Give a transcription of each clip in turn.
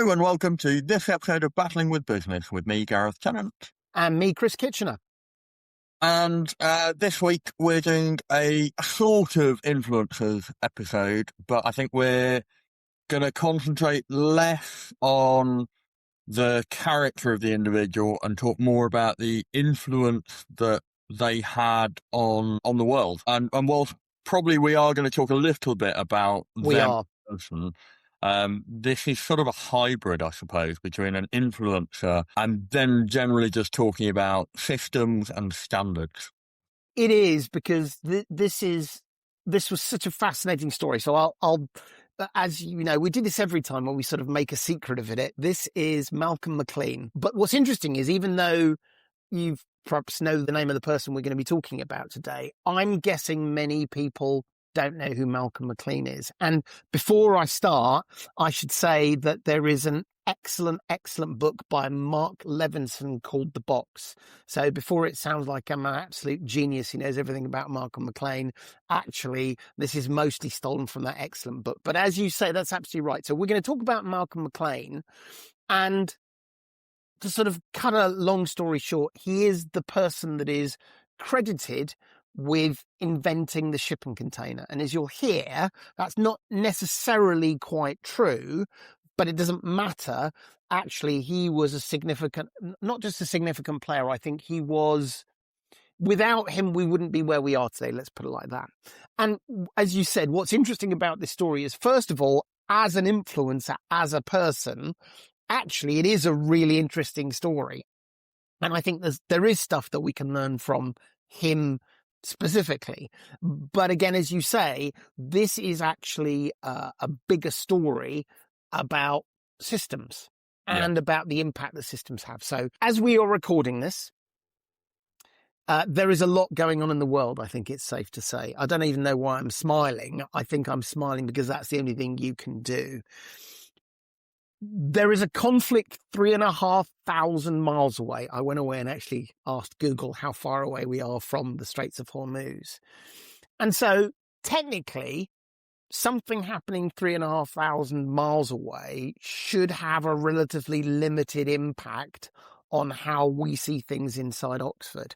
Hello and welcome to this episode of Battling with Business with me, Gareth Tennant. And me, Chris Kitchener. And this week we're doing a sort of influencers episode, but I think we're going to concentrate less on the character of the individual and talk more about the influence that they had on the world. And whilst probably we are going to talk a little bit about them person, this is sort of a hybrid, I suppose, between an influencer and then generally just talking about systems and standards. It is, because this was such a fascinating story. So I'll, as you know, we do this every time when we sort of make a secret of it. This is Malcom McLean. But what's interesting is, even though you perhaps know the name of the person we're going to be talking about today, I'm guessing many people don't know who Malcom McLean is. And before I start, I should say that there is an excellent book by Mark Levinson called The Box. So before it sounds like I'm an absolute genius who knows everything about Malcom McLean, actually, this is mostly stolen from that excellent book. But as you say, that's absolutely right. So we're going to talk about Malcom McLean, and to sort of cut a long story short, he is the person that is credited with inventing the shipping container. And as you'll hear, that's not necessarily quite true, but it doesn't matter. Actually, he was not just a significant player. I think he was, without him, we wouldn't be where we are today. Let's put it like that. And as you said, what's interesting about this story is, first of all, as an influencer, as a person, actually, it is a really interesting story. And I think there is stuff that we can learn from him specifically. But again, as you say, this is actually a bigger story about systems and about the impact that systems have. So as we are recording this, there is a lot going on in the world, I think it's safe to say. I don't even know why I'm smiling. I think I'm smiling because that's the only thing you can do. There is a conflict 3,500 miles away. I went away and actually asked Google how far away we are from the Straits of Hormuz. And so technically, something happening 3,500 miles away should have a relatively limited impact on how we see things inside Oxford.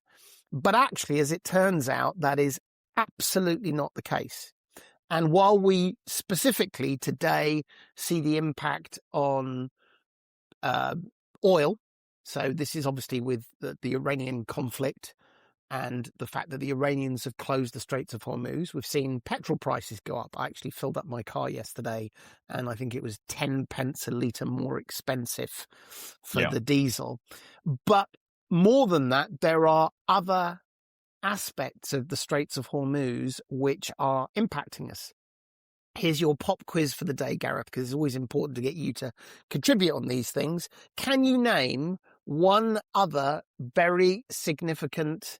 But actually, as it turns out, that is absolutely not the case. And while we specifically today see the impact on oil, so this is obviously with the Iranian conflict and the fact that the Iranians have closed the Straits of Hormuz, we've seen petrol prices go up. I actually filled up my car yesterday, and I think it was 10 pence a litre more expensive for the diesel. But more than that, there are other aspects of the Straits of Hormuz which are impacting us. Here's your pop quiz for the day, Gareth, because it's always important to get you to contribute on these things. Can you name one other very significant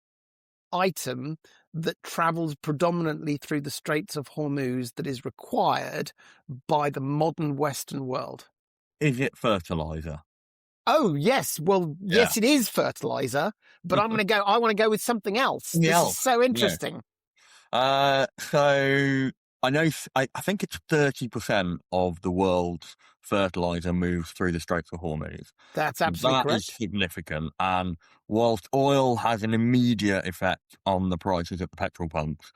item that travels predominantly through the Straits of Hormuz that is required by the modern Western world? Is it fertilizer? Oh, yes. Well, yes, it is fertilizer, but I want to go with something else. This is so interesting. So I know, I think it's 30% of the world's fertilizer moves through the Straits of Hormuz. That's absolutely correct. That is significant. And whilst oil has an immediate effect on the prices at the petrol pumps,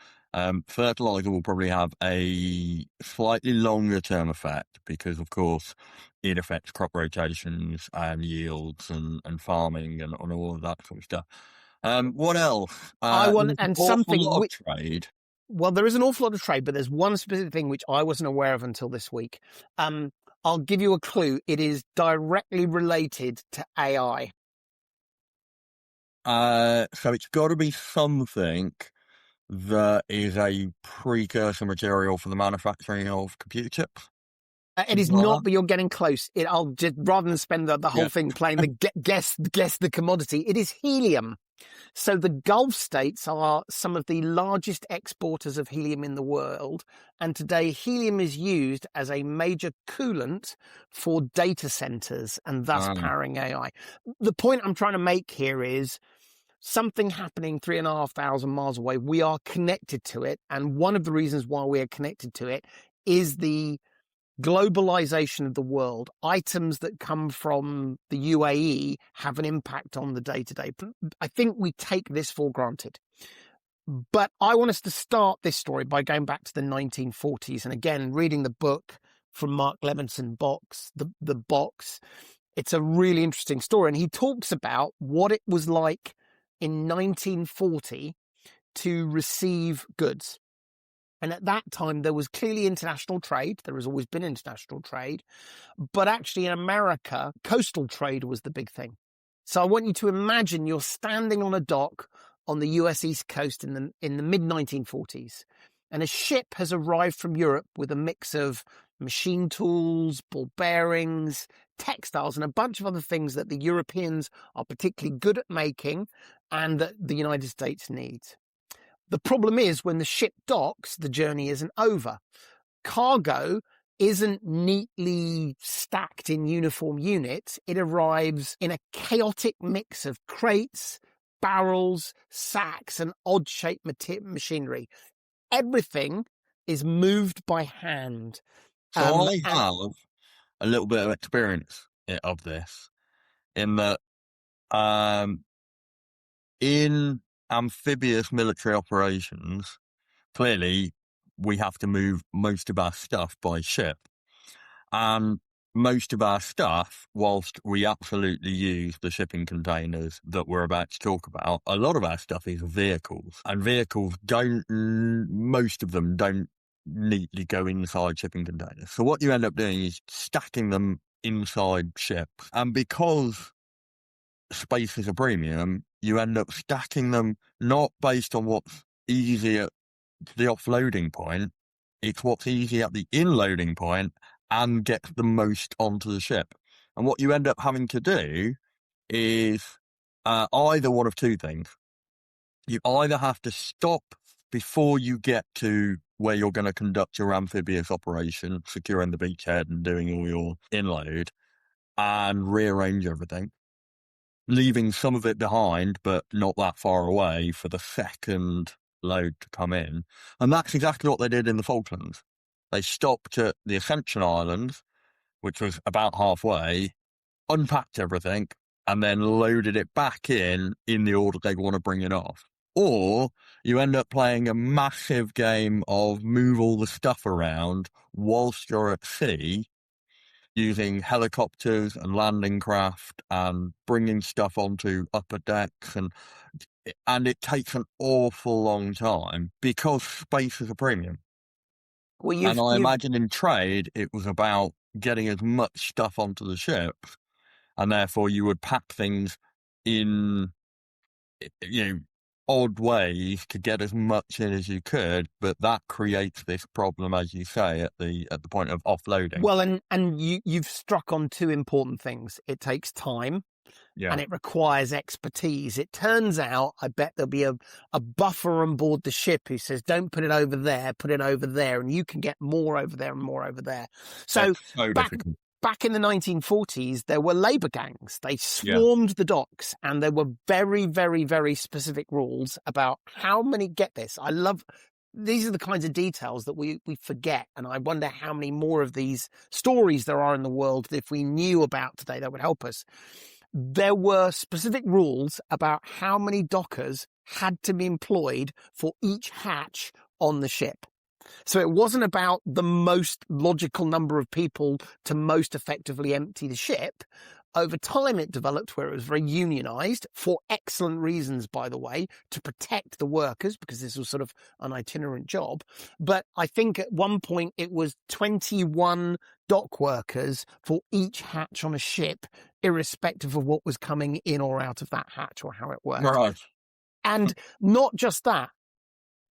fertilizer will probably have a slightly longer term effect because, of course, it affects crop rotations and yields and farming and all of that sort of stuff. What else? Trade. Well, there is an awful lot of trade, but there's one specific thing which I wasn't aware of until this week. I'll give you a clue. It is directly related to AI. So it's got to be something that is a precursor material for the manufacturing of computer chips. It is not, but you're getting close. I'll just, rather than spend the whole thing playing the guess the commodity, it is helium. So the Gulf states are some of the largest exporters of helium in the world. And today helium is used as a major coolant for data centers and thus powering AI. The point I'm trying to make here is something happening 3,500 miles away. We are connected to it. And one of the reasons why we are connected to it is the globalization of the world, items that come from the UAE have an impact on the day-to-day. I think we take this for granted. But I want us to start this story by going back to the 1940s. And again, reading the book from Mark Levinson, the Box. It's a really interesting story. And he talks about what it was like in 1940 to receive goods. And at that time, there was clearly international trade. There has always been international trade. But actually, in America, coastal trade was the big thing. So I want you to imagine you're standing on a dock on the US East Coast in the mid-1940s. And a ship has arrived from Europe with a mix of machine tools, ball bearings, textiles, and a bunch of other things that the Europeans are particularly good at making and that the United States needs. The problem is when the ship docks, the journey isn't over. Cargo isn't neatly stacked in uniform units. It arrives in a chaotic mix of crates, barrels, sacks, and odd-shaped machinery. Everything is moved by hand. So I have a little bit of experience of this in that in amphibious military operations, clearly we have to move most of our stuff by ship. And most of our stuff, whilst we absolutely use the shipping containers that we're about to talk about, a lot of our stuff is vehicles. And vehicles most of them don't neatly go inside shipping containers. So what you end up doing is stacking them inside ships. And because space is a premium, you end up stacking them not based on what's easy at the offloading point, it's what's easy at the inloading point and gets the most onto the ship. And what you end up having to do is either one of two things. You either have to stop before you get to where you're going to conduct your amphibious operation, securing the beachhead and doing all your inload, and rearrange everything, leaving some of it behind, but not that far away for the second load to come in. And that's exactly what they did in the Falklands. They stopped at the Ascension Islands, which was about halfway, unpacked everything, and then loaded it back in the order they want to bring it off. Or you end up playing a massive game of move all the stuff around whilst you're at sea, using helicopters and landing craft and bringing stuff onto upper decks, and it takes an awful long time because space is a premium. And I imagine in trade, it was about getting as much stuff onto the ship, and therefore you would pack things in, odd ways to get as much in as you could, but that creates this problem, as you say, at the point of offloading. Well, and you've struck on two important things. It takes time, and it requires expertise. It turns out, I bet there'll be a buffer on board the ship who says, "Don't put it over there, put it over there," and you can get more over there and more over there. So back in the 1940s, there were labour gangs. They swarmed the docks, and there were very, very, very specific rules about how many. Get this, these are the kinds of details that we forget, and I wonder how many more of these stories there are in the world that if we knew about today, that would help us. There were specific rules about how many dockers had to be employed for each hatch on the ship. So it wasn't about the most logical number of people to most effectively empty the ship. Over time, it developed where it was very unionized for excellent reasons, by the way, to protect the workers, because this was sort of an itinerant job. But I think at one point it was 21 dock workers for each hatch on a ship, irrespective of what was coming in or out of that hatch or how it worked. Right. And not just that.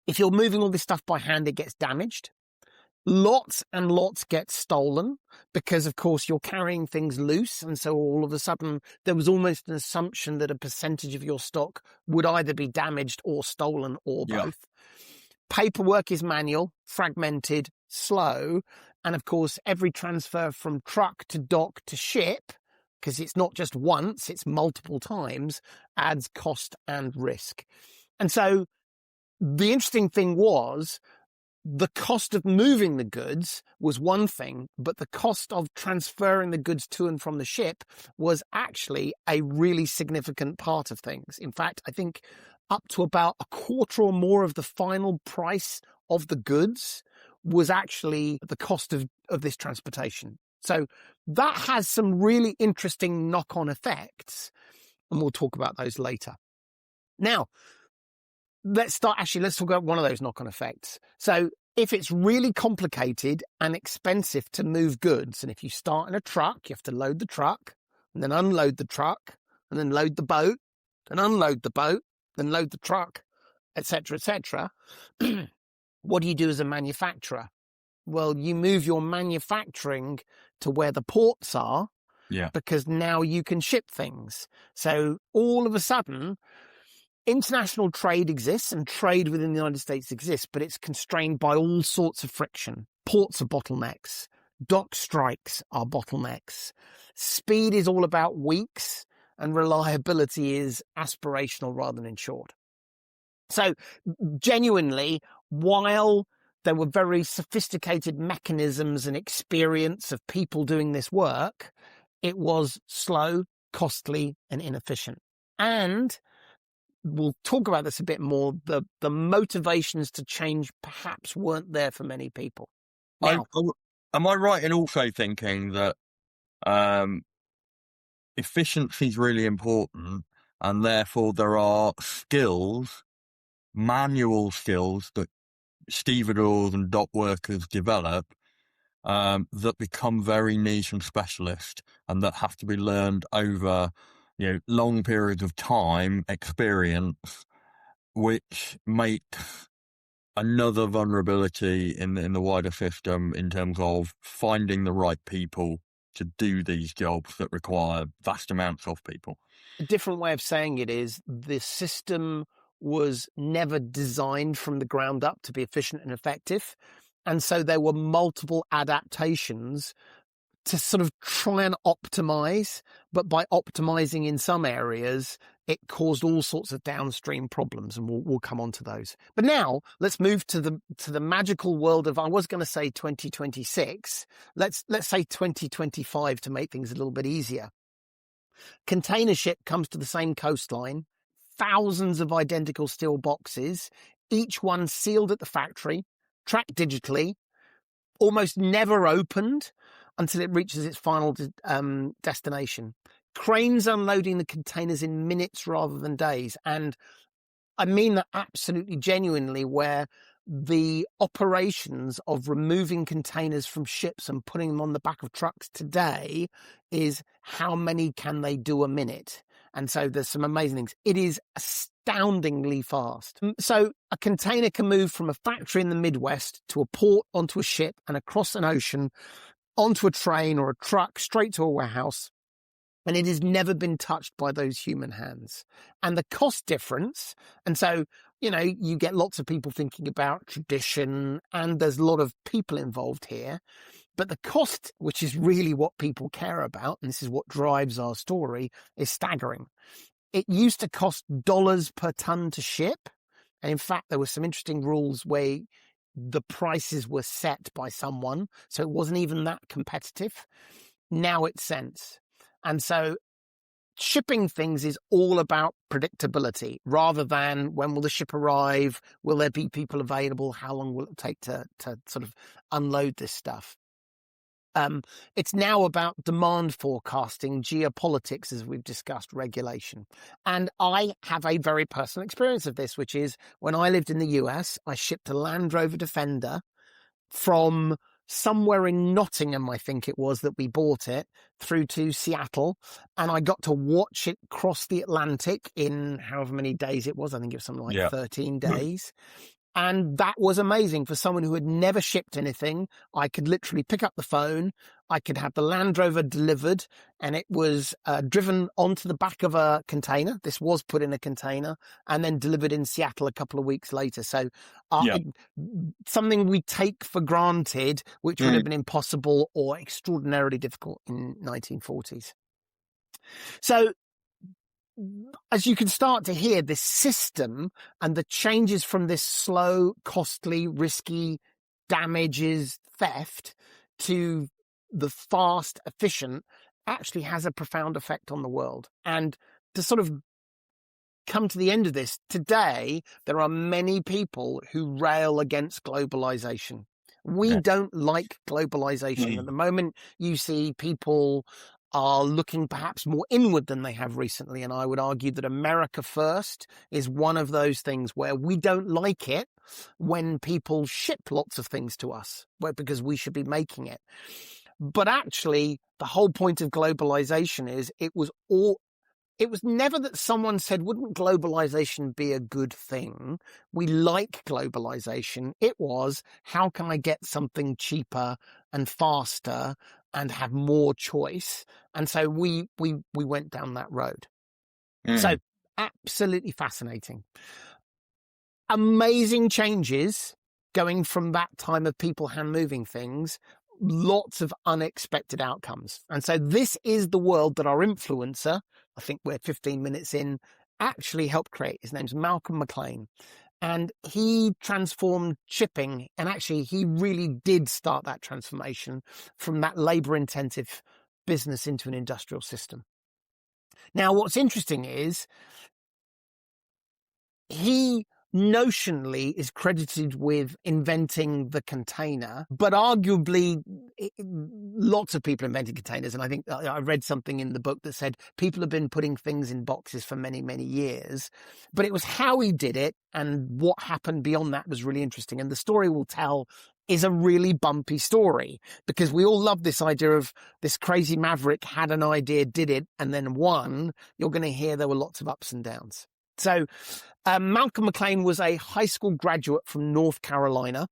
If you're moving all this stuff by hand, it gets damaged. Lots and lots get stolen because, of course, you're carrying things loose. And so all of a sudden, there was almost an assumption that a percentage of your stock would either be damaged or stolen or both. Paperwork is manual, fragmented, slow. And, of course, every transfer from truck to dock to ship, because it's not just once, it's multiple times, adds cost and risk. And so the interesting thing was the cost of moving the goods was one thing, but the cost of transferring the goods to and from the ship was actually a really significant part of things. In fact, I think up to about a quarter or more of the final price of the goods was actually the cost of this transportation. So that has some really interesting knock-on effects, and we'll talk about those later. Now, let's talk about one of those knock-on effects. So if it's really complicated and expensive to move goods, and if you start in a truck, you have to load the truck, and then unload the truck, and then load the boat, then unload the boat, then load the truck, etc., etc. What do you do as a manufacturer? Well, you move your manufacturing to where the ports are, because now you can ship things. So all of a sudden, international trade exists and trade within the United States exists, but it's constrained by all sorts of friction. Ports are bottlenecks. Dock strikes are bottlenecks. Speed is all about weeks, and reliability is aspirational rather than ensured. So genuinely, while there were very sophisticated mechanisms and experience of people doing this work, it was slow, costly, and inefficient. And we'll talk about this a bit more. The motivations to change perhaps weren't there for many people. Now, am I right in also thinking that efficiency is really important, and therefore there are skills, manual skills that stevedores and dock workers develop that become very niche and specialist, and that have to be learned over long periods of time, experience, which makes another vulnerability in the wider system in terms of finding the right people to do these jobs that require vast amounts of people. A different way of saying it is the system was never designed from the ground up to be efficient and effective. And so there were multiple adaptations to sort of try and optimize, but by optimizing in some areas, it caused all sorts of downstream problems, and we'll come on to those. But now let's move to the magical world of, I was going to say 2026. Let's say 2025 to make things a little bit easier. Container ship comes to the same coastline, thousands of identical steel boxes, each one sealed at the factory, tracked digitally, almost never opened until it reaches its final destination. Cranes unloading the containers in minutes rather than days. And I mean that absolutely genuinely, where the operations of removing containers from ships and putting them on the back of trucks today is how many can they do a minute? And so there's some amazing things. It is astoundingly fast. So a container can move from a factory in the Midwest to a port, onto a ship, and across an ocean, onto a train or a truck, straight to a warehouse. And it has never been touched by those human hands. And the cost difference, and so, you get lots of people thinking about tradition, and there's a lot of people involved here. But the cost, which is really what people care about, and this is what drives our story, is staggering. It used to cost dollars per ton to ship. And in fact, there were some interesting rules where the prices were set by someone, so it wasn't even that competitive. Now it's cents. And so shipping things is all about predictability rather than when will the ship arrive, will there be people available, how long will it take to sort of unload this stuff. It's now about demand forecasting, geopolitics, as we've discussed, regulation. And I have a very personal experience of this, which is when I lived in the US, I shipped a Land Rover Defender from somewhere in Nottingham, I think it was, that we bought it, through to Seattle. And I got to watch it cross the Atlantic in however many days it was. I think it was something like 13 days. And that was amazing for someone who had never shipped anything. I could literally pick up the phone. I could have the Land Rover delivered, and it was driven onto the back of a container. This was put in a container and then delivered in Seattle a couple of weeks later. So something we take for granted, which would have been impossible or extraordinarily difficult in 1940s. So as you can start to hear, this system and the changes from this slow, costly, risky damages, theft, to the fast, efficient, actually has a profound effect on the world. And to sort of come to the end of this, today, there are many people who rail against globalization. We don't like globalization. At the moment, you see people are looking perhaps more inward than they have recently. And I would argue that America First is one of those things where we don't like it when people ship lots of things to us, because we should be making it. But actually, the whole point of globalization is it was never that someone said, wouldn't globalization be a good thing? We like globalization. It was, how can I get something cheaper and faster and have more choice? And so we went down that road. So absolutely fascinating. Amazing changes going from that time of people hand moving things, lots of unexpected outcomes. And so this is the world that our influencer, I think we're 15 minutes in, actually helped create. His name's Malcom McLean. And he transformed shipping. And actually, he really did start that transformation from that labor-intensive business into an industrial system. Now, what's interesting is he notionally is credited with inventing the container, but arguably lots of people invented containers. And I think I read something in the book that said people have been putting things in boxes for many, many years, but it was how he did it and what happened beyond that was really interesting. And the story we'll tell is a really bumpy story, because we all love this idea of this crazy maverick had an idea, did it, and then won. You're going to hear there were lots of ups and downs. So Malcom McLean was a high school graduate from North Carolina,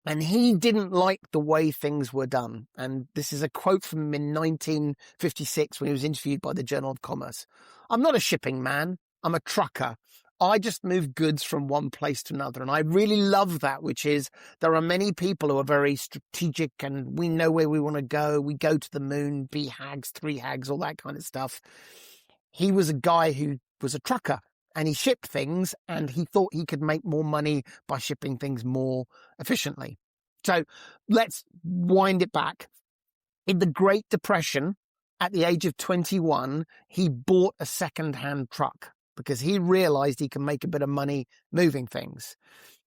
and he didn't like the way things were done. And this is a quote from him in 1956 when he was interviewed by the Journal of Commerce. "I'm not a shipping man. I'm a trucker. I just move goods from one place to another." And I really love that, which is there are many people who are very strategic and we know where we want to go. We go to the moon, be hags, 3 hags, all that kind of stuff. He was a guy who was a trucker. And he shipped things, and he thought he could make more money by shipping things more efficiently. So let's wind it back. In the Great Depression, at the age of 21, he bought a second-hand truck because he realized he could make a bit of money moving things.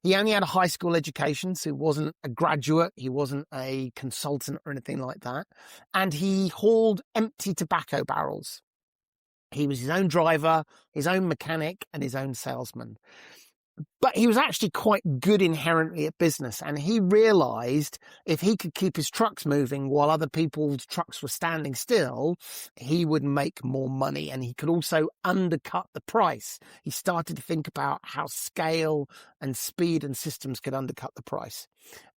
He only had a high school education, so he wasn't a graduate, he wasn't a consultant or anything like that. And he hauled empty tobacco barrels. He was his own driver, his own mechanic, and his own salesman. But he was actually quite good inherently at business, and he realized if he could keep his trucks moving while other people's trucks were standing still, he would make more money, and he could also undercut the price. He started to think about how scale and speed and systems could undercut the price.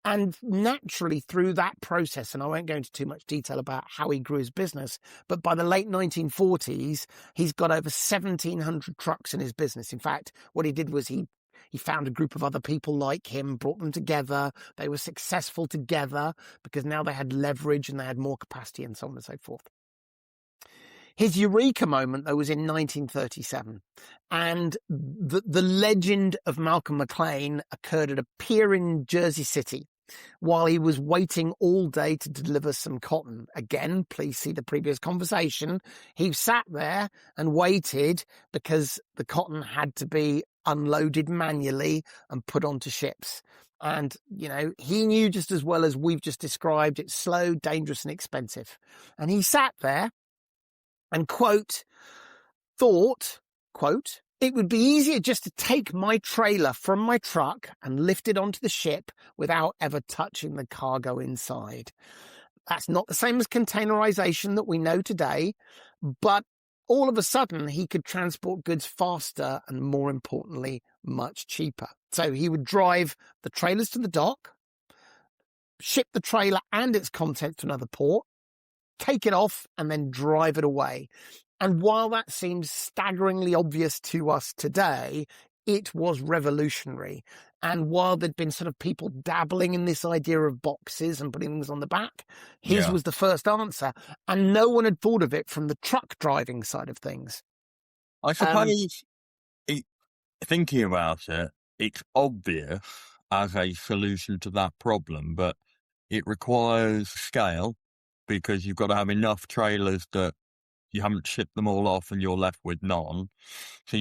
And naturally, through that process, and I won't go into too much detail about how he grew his business, but by the late 1940s, he's got over 1,700 trucks in his business. In fact, what he did was he found a group of other people like him, brought them together. They were successful together because now they had leverage and they had more capacity and so on and so forth. His eureka moment, though, was in 1937. And the legend of Malcom McLean occurred at a pier in Jersey City while he was waiting all day to deliver some cotton. Again, please see the previous conversation. He sat there and waited because the cotton had to be unloaded manually and put onto ships. And, he knew just as well as we've just described, it's slow, dangerous, and expensive. And he sat there and, quote, thought, quote, "It would be easier just to take my trailer from my truck and lift it onto the ship without ever touching the cargo inside." That's not the same as containerization that we know today, but all of a sudden he could transport goods faster and, more importantly, much cheaper. So he would drive the trailers to the dock, ship the trailer and its contents to another port, take it off, and then drive it away. And while that seems staggeringly obvious to us today, it was revolutionary. And while there'd been sort of people dabbling in this idea of boxes and putting things on the back, his was the first answer. And no one had thought of it from the truck driving side of things. I suppose, thinking about it, it's obvious, as a solution to that problem, but it requires scale because you've got to have enough trailers that you haven't shipped them all off and you're left with none. So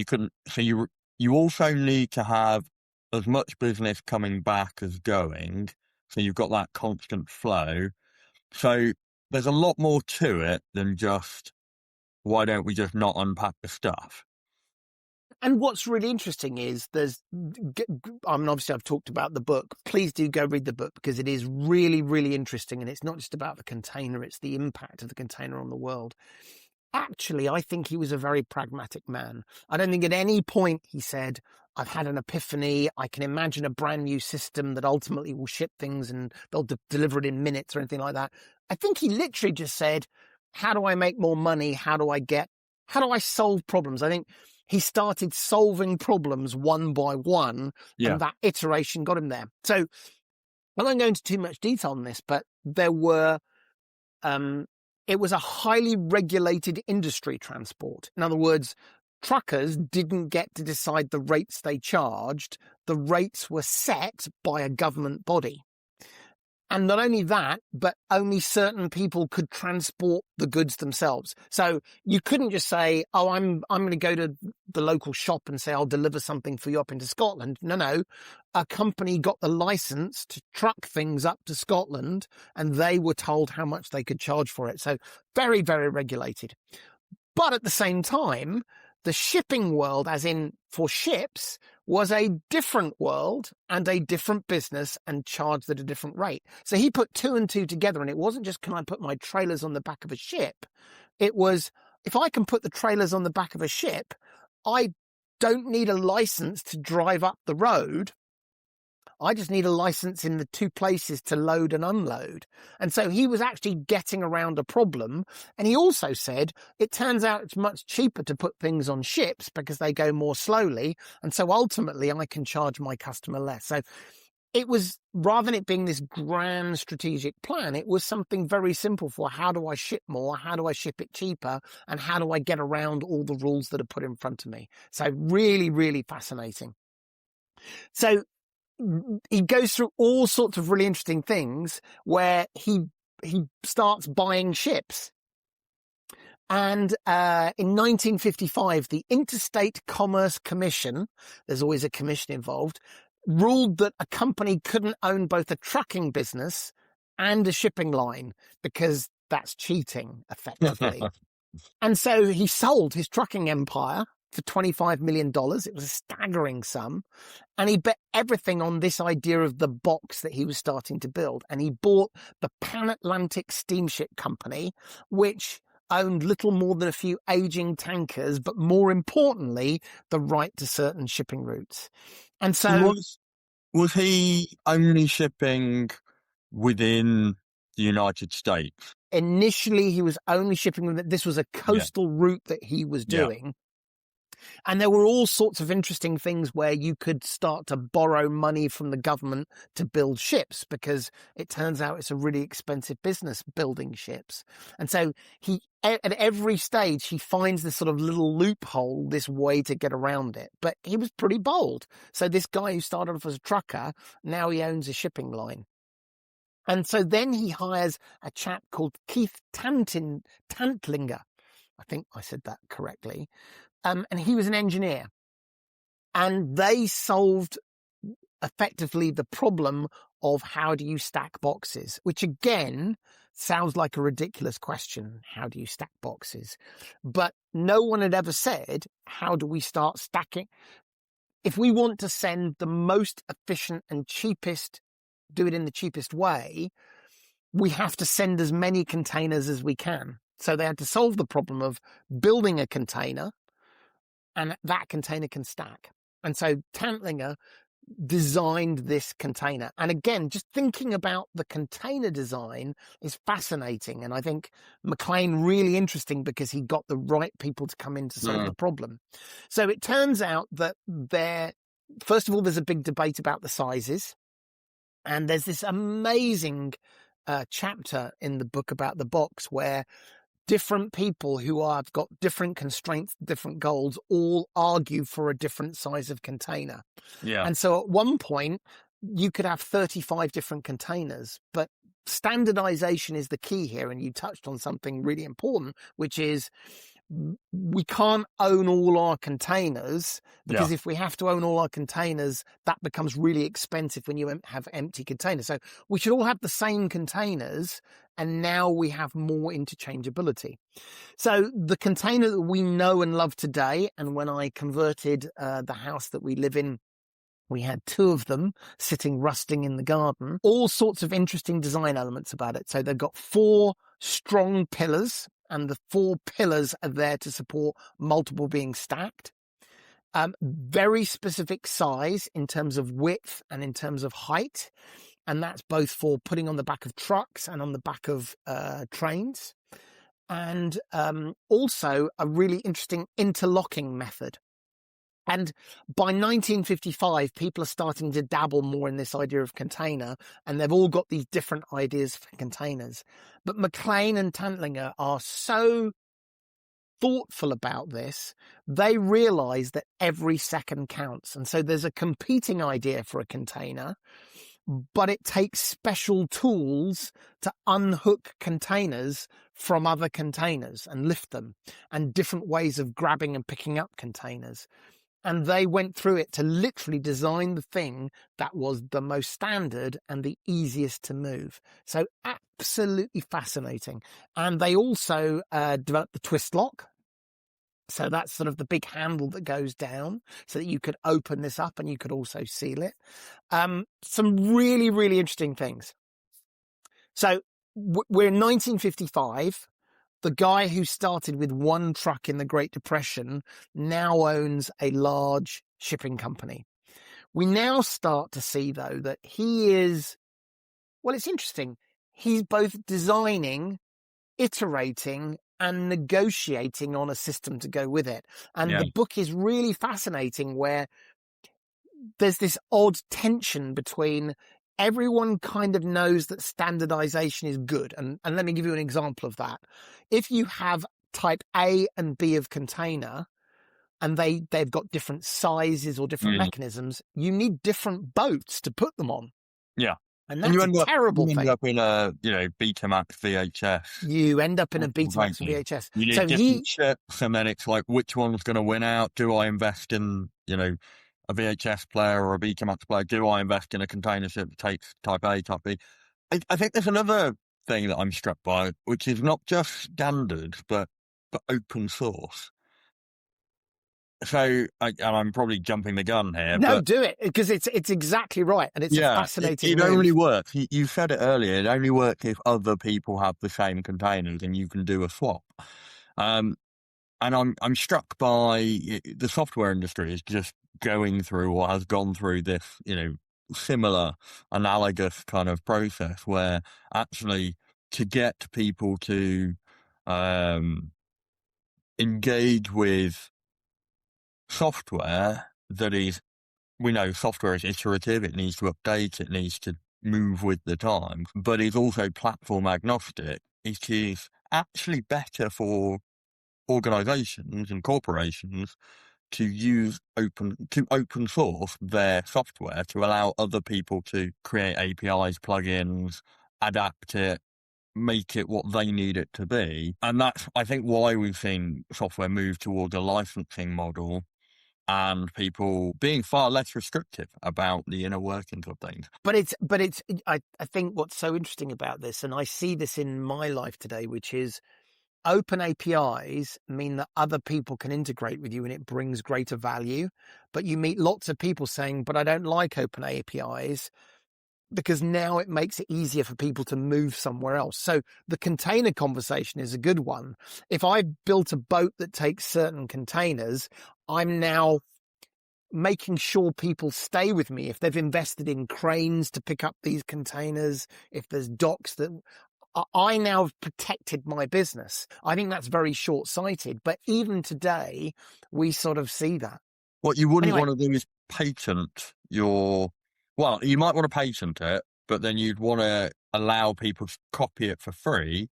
you also need to have as much business coming back as going. So you've got that constant flow. So there's a lot more to it than just, why don't we just not unpack the stuff? And what's really interesting is obviously I've talked about the book. Please do go read the book because it is really, really interesting. And it's not just about the container, it's the impact of the container on the world. Actually, I think he was a very pragmatic man. I don't think at any point he said, I've had an epiphany. I can imagine a brand new system that ultimately will ship things and they'll deliver it in minutes or anything like that. I think he literally just said, how do I make more money? How do I solve problems? I think he started solving problems one by one, and that iteration got him there. So I won't go into too much detail on this, but there were, it was a highly regulated industry, transport. In other words, truckers didn't get to decide the rates they charged. The rates were set by a government body. And not only that, but only certain people could transport the goods themselves. So you couldn't just say, oh, I'm going to go to the local shop and say, I'll deliver something for you up into Scotland. No. A company got the license to truck things up to Scotland and they were told how much they could charge for it. So very, very regulated. But at the same time, the shipping world, as in for ships, was a different world and a different business and charged at a different rate. So he put two and two together, and it wasn't just, can I put my trailers on the back of a ship? It was, if I can put the trailers on the back of a ship, I don't need a license to drive up the road. I just need a license in the two places to load and unload. And so he was actually getting around a problem. And he also said, it turns out it's much cheaper to put things on ships because they go more slowly. And so ultimately I can charge my customer less. So it was, rather than it being this grand strategic plan, it was something very simple for how do I ship more? How do I ship it cheaper? And how do I get around all the rules that are put in front of me? So really, really fascinating. So he goes through all sorts of really interesting things where he starts buying ships. And in 1955, the Interstate Commerce Commission, there's always a commission involved, ruled that a company couldn't own both a trucking business and a shipping line because that's cheating, effectively. And so he sold his trucking empire for $25 million. It was a staggering sum. And he bet everything on this idea of the box that he was starting to build. And he bought the Pan Atlantic Steamship Company, which owned little more than a few aging tankers, but more importantly, the right to certain shipping routes. And so was he only shipping within the United States? Initially, he was only shipping. This was a coastal route that he was doing. And there were all sorts of interesting things where you could start to borrow money from the government to build ships, because it turns out it's a really expensive business building ships. And so at every stage, he finds this sort of little loophole, this way to get around it. But he was pretty bold. So this guy who started off as a trucker, now he owns a shipping line. And so then he hires a chap called Keith Tantlinger. I think I said that correctly. And he was an engineer. And they solved effectively the problem of how do you stack boxes, which again sounds like a ridiculous question. How do you stack boxes? But no one had ever said, how do we start stacking? If we want to send the most efficient and cheapest, do it in the cheapest way, we have to send as many containers as we can. So they had to solve the problem of building a container, and that container can stack. And so Tantlinger designed this container. And again, just thinking about the container design is fascinating. And I think McClean really interesting because he got the right people to come in to solve the problem. So it turns out that first of all, there's a big debate about the sizes. And there's this amazing chapter in the book about the box where different people who have got different constraints, different goals, all argue for a different size of container. Yeah. And so at one point, you could have 35 different containers, but standardization is the key here. And you touched on something really important, which is we can't own all our containers, because if we have to own all our containers, that becomes really expensive when you have empty containers. So we should all have the same containers, and now we have more interchangeability. So the container that we know and love today, and when I converted the house that we live in, we had 2 of them sitting rusting in the garden, all sorts of interesting design elements about it. So they've got 4 strong pillars, and the 4 pillars are there to support multiple being stacked. Very specific size in terms of width and in terms of height. And that's both for putting on the back of trucks and on the back of trains. And also a really interesting interlocking method. And by 1955, people are starting to dabble more in this idea of container, and they've all got these different ideas for containers. But McClean and Tantlinger are so thoughtful about this, they realize that every second counts. And so there's a competing idea for a container, but it takes special tools to unhook containers from other containers and lift them, and different ways of grabbing and picking up containers. And they went through it to literally design the thing that was the most standard and the easiest to move. So absolutely fascinating. And they also developed the twist lock. So that's sort of the big handle that goes down so that you could open this up and you could also seal it. Some really, really interesting things. So we're in 1955. The guy who started with 1 truck in the Great Depression now owns a large shipping company. We now start to see, though, that he is, well, it's interesting. He's both designing, iterating, and negotiating on a system to go with it. And the book is really fascinating, where there's this odd tension between everyone kind of knows that standardization is good. And let me give you an example of that. If you have type A and B of container, and they've got different sizes or different mechanisms, you need different boats to put them on. Yeah. And that's a terrible thing. You end up in a, Betamax VHS. You end up in a Betamax VHS. You need different chips, and then it's like, which one's going to win out? Do I invest in, a VHS player or a Betamax player? Do I invest in a container ship that takes type A, type B? I think there's another thing that I'm struck by, which is not just standard, but open source. So, and I'm probably jumping the gun here. No, but do it, because it's exactly right, and it's a fascinating. It only works. You said it earlier. It only works if other people have the same containers, and you can do a swap. And I'm struck by the software industry is just going through, or has gone through, this similar, analogous kind of process, where actually to get people to engage with software that is, we know software is iterative, it needs to update, it needs to move with the times, but is also platform agnostic. It is actually better for organizations and corporations to use open source their software to allow other people to create APIs, plugins, adapt it, make it what they need it to be. And that's, I think, why we've seen software move towards a licensing model, and people being far less restrictive about the inner workings of things. But I think what's so interesting about this, and I see this in my life today, which is open APIs mean that other people can integrate with you, and it brings greater value. But you meet lots of people saying, but I don't like open APIs, because now it makes it easier for people to move somewhere else. So the container conversation is a good one. If I built a boat that takes certain containers, I'm now making sure people stay with me. If they've invested in cranes to pick up these containers, if there's docks that I now have protected my business. I think that's very short-sighted. But even today, we sort of see that. What you wouldn't want to do is patent your... Well, you might want to patent it, but then you'd want to allow people to copy it for free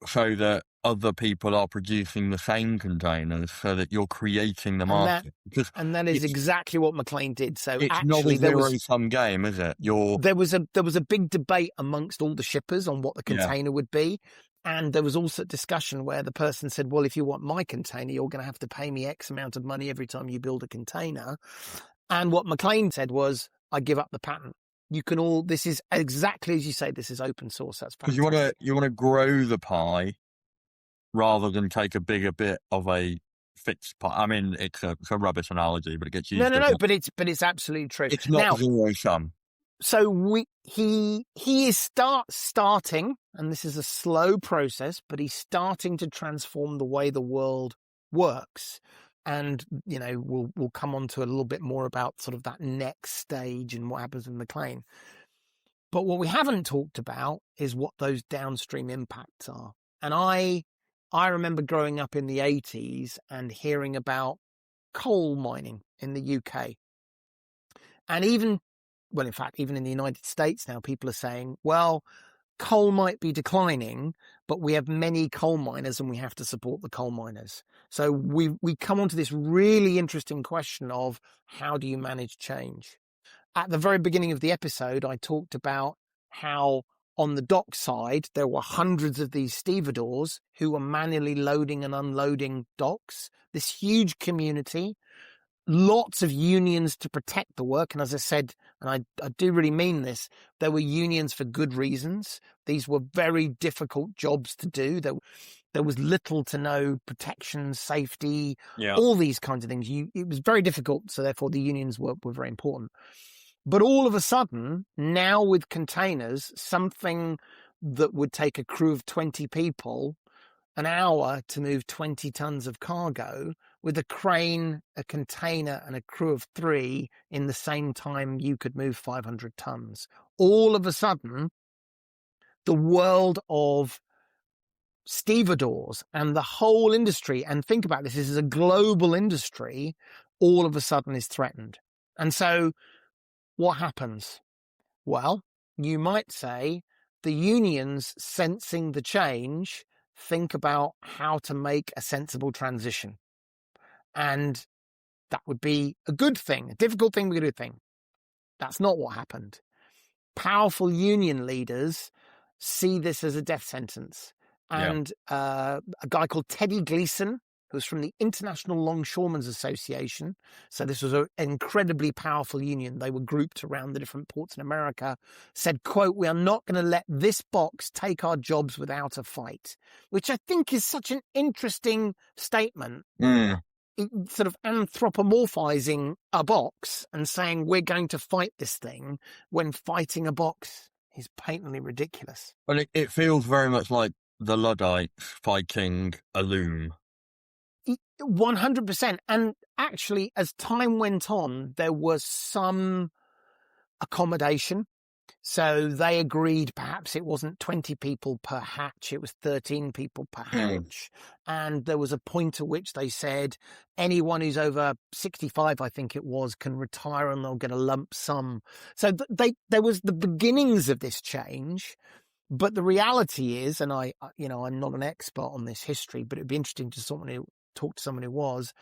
so that other people are producing the same containers, so that you're creating the market. Because and that is exactly what McClean did. So it's not actually, a zero-sum game, is it? there was a big debate amongst all the shippers on what the container would be. And there was also a discussion where the person said, well, if you want my container, you're going to have to pay me X amount of money every time you build a container. And what McClean said was, I give up the patent. You can all, this is exactly as you say, this is open source. That's fantastic. Because you want to grow the pie rather than take a bigger bit of a fixed pie. I mean, it's a rubbish analogy, but it gets used. No, but it's absolutely true. It's not zero sum. So he is starting, and this is a slow process, but he's starting to transform the way the world works. And, you know, we'll come on to a little bit more about sort of that next stage and what happens with McClean. But what we haven't talked about is what those downstream impacts are. And I remember growing up in the 80s and hearing about coal mining in the UK. And even in the United States now, people are saying, well, coal might be declining, but we have many coal miners and we have to support the coal miners. So we come on to this really interesting question of how do you manage change? At the very beginning of the episode, I talked about how on the dock side, there were hundreds of these stevedores who were manually loading and unloading docks, this huge community, lots of unions to protect the work. And as I said, and I do really mean this, there were unions for good reasons. These were very difficult jobs to do. There was little to no protection, safety, all these kinds of things. It was very difficult. So therefore the unions were very important. But all of a sudden, now with containers, something that would take a crew of 20 people an hour to move 20 tons of cargo, with a crane, a container, and a crew of 3 in the same time you could move 500 tons. All of a sudden, the world of stevedores and the whole industry, and think about this is a global industry, all of a sudden is threatened. And so what happens? Well, you might say the unions, sensing the change, think about how to make a sensible transition. And that would be a good thing, a difficult thing, but a good thing. That's not what happened. Powerful union leaders see this as a death sentence. And a guy called Teddy Gleason, who's from the International Longshoremen's Association. So this was an incredibly powerful union. They were grouped around the different ports in America, said, quote, "We are not going to let this box take our jobs without a fight," which I think is such an interesting statement. Sort of anthropomorphizing a box and saying we're going to fight this thing when fighting a box is patently ridiculous. Well, it feels very much like the Luddites fighting a loom. 100%. And actually, as time went on, there was some accommodation. So they agreed perhaps it wasn't 20 people per hatch, it was 13 people per hatch. And there was a point at which they said anyone who's over 65, I think it was, can retire and they'll get a lump sum. So there was the beginnings of this change. But the reality is, and I'm not an expert on this history, but it'd be interesting to talk to someone who was.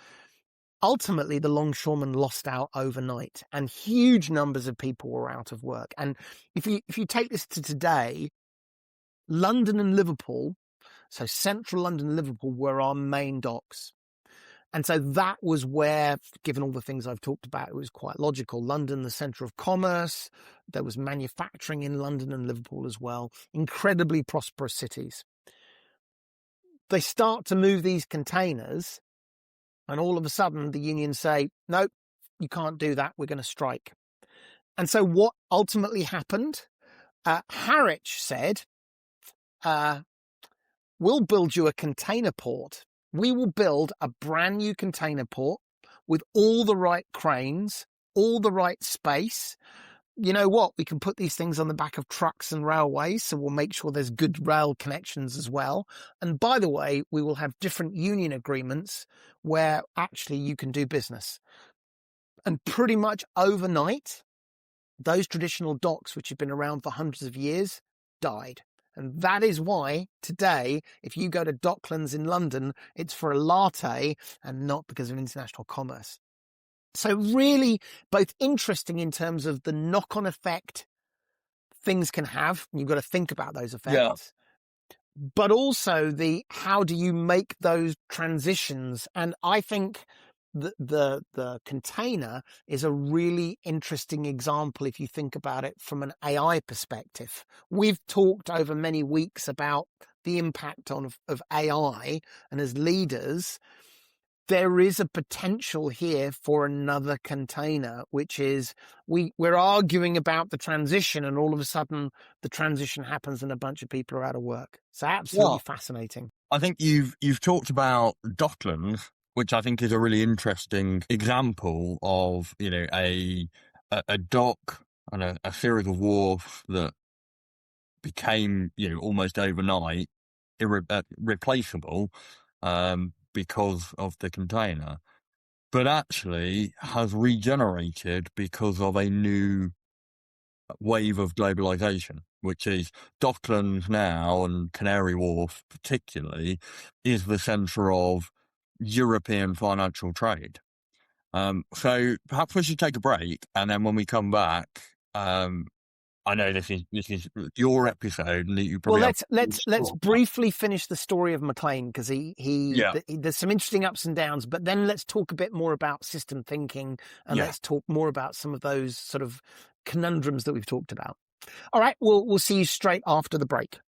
Ultimately, the longshoremen lost out overnight, and huge numbers of people were out of work. And if you take this to today, London and Liverpool, so central London and Liverpool, were our main docks. And so that was where, given all the things I've talked about, it was quite logical. London, the centre of commerce. There was manufacturing in London and Liverpool as well. Incredibly prosperous cities. They start to move these containers, and all of a sudden the unions say, no, you can't do that. We're going to strike. And so what ultimately happened? Harwich said, we'll build you a container port. We will build a brand new container port with all the right cranes, all the right space. You know what? We can put these things on the back of trucks and railways, so we'll make sure there's good rail connections as well. And by the way, we will have different union agreements where actually you can do business. And pretty much overnight, those traditional docks, which have been around for hundreds of years, died. And that is why today, if you go to Docklands in London, it's for a latte and not because of international commerce. So really both interesting in terms of the knock-on effect things can have. You've got to think about those effects. But also how do you make those transitions? And I think the container is a really interesting example if you think about it from an AI perspective. We've talked over many weeks about the impact of AI, and as leaders, there is a potential here for another container, which is we're arguing about the transition, and all of a sudden the transition happens and a bunch of people are out of work. So absolutely fascinating. I think you've talked about Docklands, which I think is a really interesting example of, you know, a dock and a series of wharves that became, you know, almost overnight replaceable because of the container, but actually has regenerated because of a new wave of globalization, which is Docklands now, and Canary Wharf particularly, is the centre of European financial trade. So perhaps we should take a break, and then when we come back, I know this is your episode, and you probably let's briefly finish the story of McClean, because there's some interesting ups and downs, but then let's talk a bit more about system thinking, and let's talk more about some of those sort of conundrums that we've talked about. All right, we'll see you straight after the break.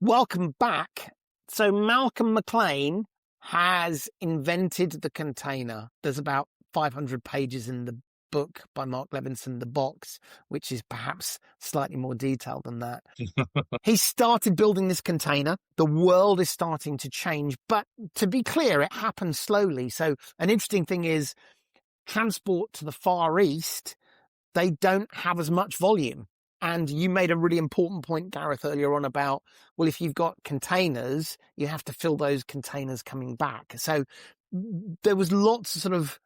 Welcome back. So Malcom McLean has invented the container. There's about 500 pages in the book by Mark Levinson, The Box, which is perhaps slightly more detailed than that. He started building this container. The world is starting to change, but to be clear, it happened slowly. So an interesting thing is transport to the Far East, they don't have as much volume. And you made a really important point, Gareth, earlier on about, well, if you've got containers, you have to fill those containers coming back. So there was lots of sort of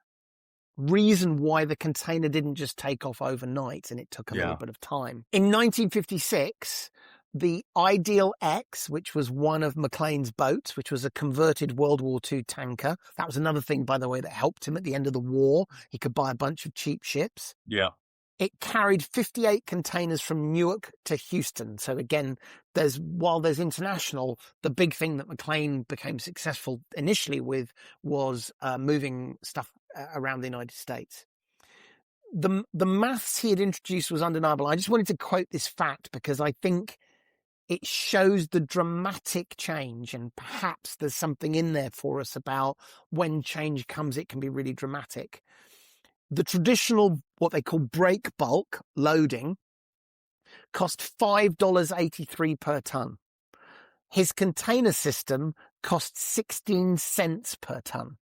reason why the container didn't just take off overnight, and it took a little bit of time. In 1956, the Ideal X, which was one of McClean's boats, which was a converted World War II tanker. That was another thing, by the way, that helped him at the end of the war. He could buy a bunch of cheap ships. Yeah. It carried 58 containers from Newark to Houston. So again, while there's international, the big thing that McClean became successful initially with was moving stuff around the United States. The maths he had introduced was undeniable. I just wanted to quote this fact because I think it shows the dramatic change, and perhaps there's something in there for us about when change comes, it can be really dramatic. The traditional, what they call break bulk loading, cost $5.83 per ton. His container system cost 16 cents per ton.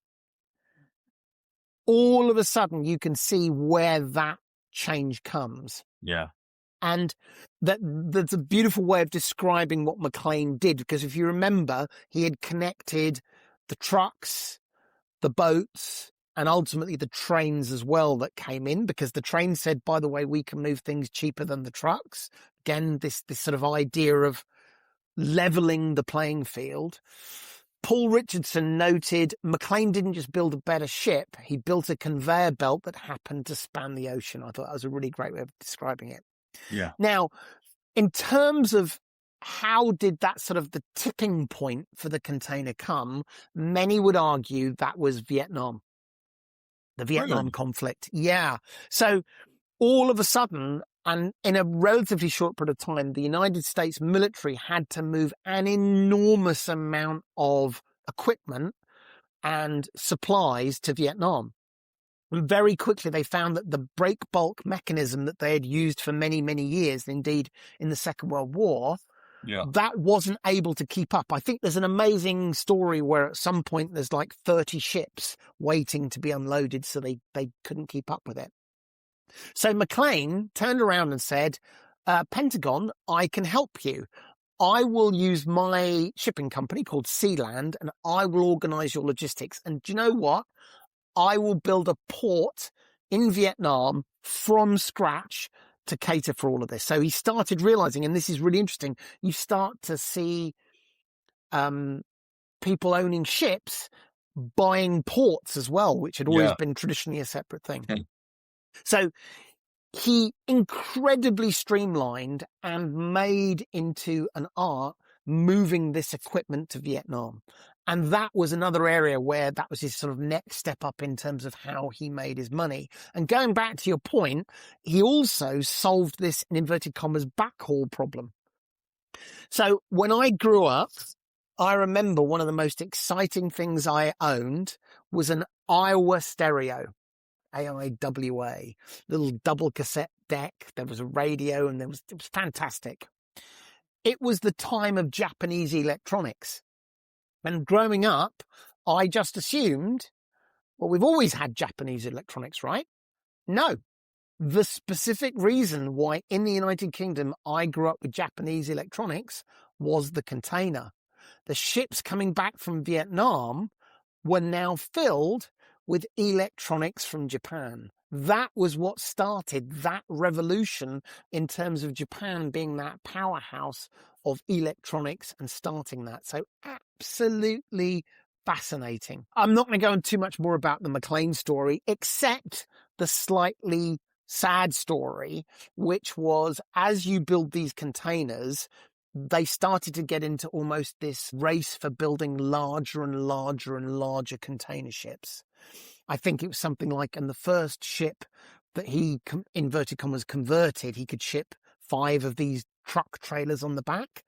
All of a sudden, you can see where that change comes. Yeah. And that's a beautiful way of describing what McClean did, because if you remember, he had connected the trucks, the boats, and ultimately the trains as well that came in, because the train said, by the way, we can move things cheaper than the trucks. Again, this sort of idea of leveling the playing field. Paul Richardson noted McClean didn't just build a better ship, he built a conveyor belt that happened to span the ocean. I thought that was a really great way of describing it. Yeah. Now, in terms of how did that sort of the tipping point for the container come, many would argue that was Vietnam. The Vietnam conflict. Yeah. So all of a sudden, and in a relatively short period of time, the United States military had to move an enormous amount of equipment and supplies to Vietnam. And very quickly, they found that the break bulk mechanism that they had used for many, many years, indeed in the Second World War, that wasn't able to keep up. I think there's an amazing story where at some point there's like 30 ships waiting to be unloaded, so they couldn't keep up with it. So McClean turned around and said, Pentagon, I can help you. I will use my shipping company called Sealand and I will organize your logistics. And do you know what? I will build a port in Vietnam from scratch to cater for all of this. So he started realizing, and this is really interesting, you start to see people owning ships buying ports as well, which had always Yeah. been traditionally a separate thing. Okay. So he incredibly streamlined and made into an art moving this equipment to Vietnam. And that was another area where that was his sort of next step up in terms of how he made his money. And going back to your point, he also solved this, in inverted commas, backhaul problem. So when I grew up, I remember one of the most exciting things I owned was an Iowa stereo. AIWA, little double cassette deck. There was a radio and it was fantastic. It was the time of Japanese electronics. And growing up, I just assumed, well, we've always had Japanese electronics, right? No. The specific reason why in the United Kingdom I grew up with Japanese electronics was the container. The ships coming back from Vietnam were now filled with electronics from Japan. That was what started that revolution in terms of Japan being that powerhouse of electronics and starting that. So absolutely fascinating. I'm not going to go into too much more about the McClean story, except the slightly sad story, which was as you build these containers, they started to get into almost this race for building larger and larger and larger container ships. I think it was something like in the first ship that he, inverted commas, converted, he could ship 5 of these truck trailers on the back.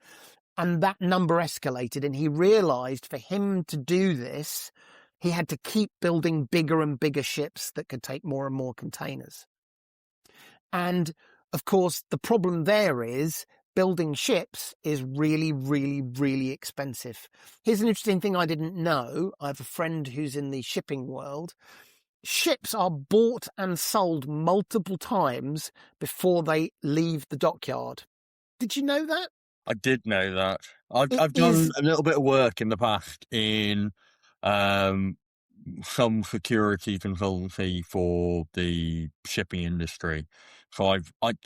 And that number escalated. And he realized for him to do this, he had to keep building bigger and bigger ships that could take more and more containers. And of course, the problem there is building ships is really, really, really expensive. Here's an interesting thing I didn't know. I have a friend who's in the shipping world. Ships are bought and sold multiple times before they leave the dockyard. Did you know that? I did know that. I've It is done a little bit of work in the past in some security consultancy for the shipping industry. So I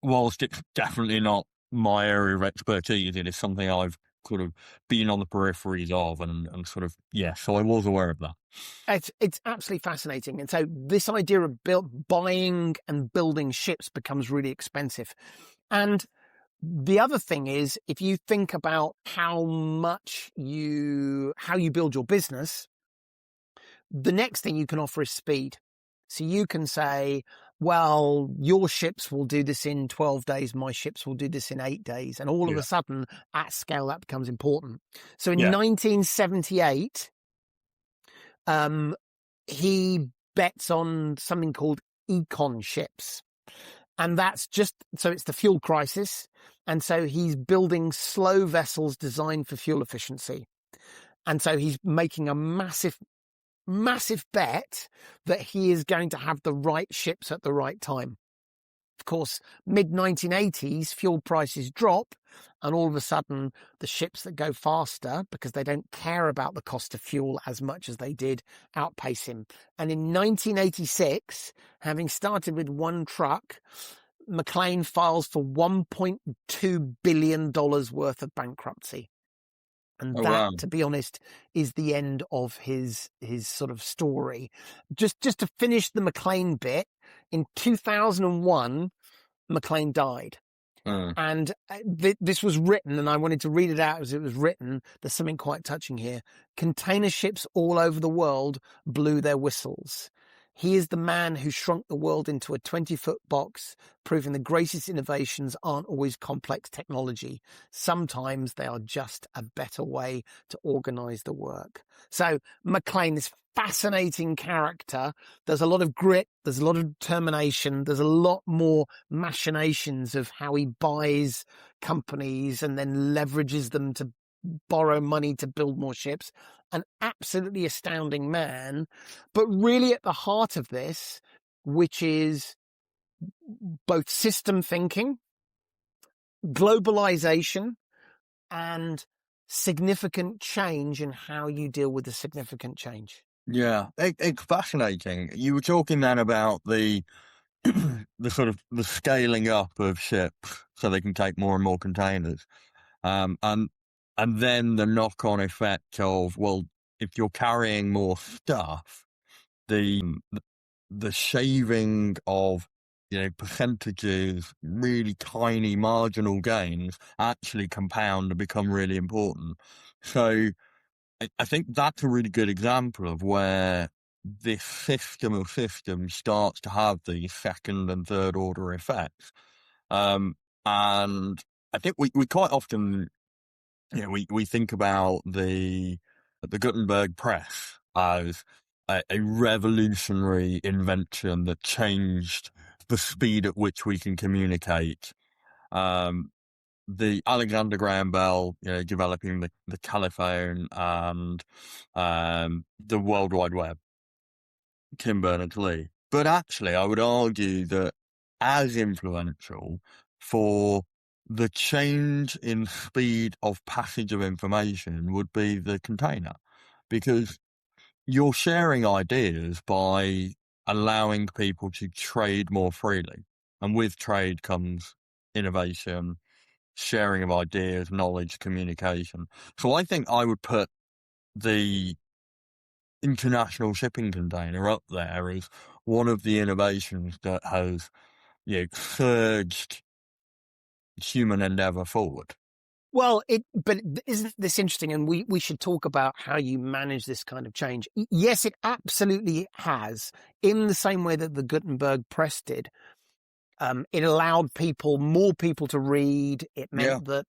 whilst it's definitely not my area of expertise, it is something I've sort of been on the peripheries of and sort of, yeah, so I was aware of that. It's absolutely fascinating. And so this idea of buying and building ships becomes really expensive. And the other thing is, if you think about how you build your business, the next thing you can offer is speed. So you can say, well, your ships will do this in 12 days. My ships will do this in 8 days. And all of a sudden, at scale, that becomes important. So in 1978, he bets on something called econ ships. And that's just, so it's the fuel crisis. And so he's building slow vessels designed for fuel efficiency. And so he's making a massive bet that he is going to have the right ships at the right time. Of course, mid-1980s, fuel prices drop, and all of a sudden, the ships that go faster, because they don't care about the cost of fuel as much as they did, outpace him. And in 1986, having started with one truck, McClean files for $1.2 billion worth of bankruptcy. And to be honest, is the end of his sort of story. Just to finish the McClean bit, in 2001, McClean died. And this was written, and I wanted to read it out as it was written. There's something quite touching here. Container ships all over the world blew their whistles. He is the man who shrunk the world into a 20-foot box, proving the greatest innovations aren't always complex technology. Sometimes they are just a better way to organize the work. So McClean, this fascinating character, there's a lot of grit, there's a lot of determination, there's a lot more machinations of how he buys companies and then leverages them to borrow money to build more ships. An absolutely astounding man, but really at the heart of this, which is both system thinking, globalization, and significant change in how you deal with the significant change. Yeah, it's fascinating. You were talking then about the the sort of the scaling up of ships so they can take more and more containers, and then the knock-on effect of, well, if you're carrying more stuff, the the shaving of, percentages, really tiny marginal gains actually compound and become really important. So I think that's a really good example of where this system of systems starts to have these second and third order effects. And I think we quite often, we think about the Gutenberg press as a revolutionary invention that changed the speed at which we can communicate. The Alexander Graham Bell, developing the telephone and the World Wide Web, Tim Berners-Lee. But actually, I would argue that as influential for the change in speed of passage of information would be the container, because you're sharing ideas by allowing people to trade more freely. And with trade comes innovation, sharing of ideas, knowledge, communication. So I think I would put the international shipping container up there as one of the innovations that has, surged human endeavour forward. Well, but isn't this interesting? And we should talk about how you manage this kind of change. Yes, it absolutely has, in the same way that the Gutenberg press did. It allowed more people to read. It meant that,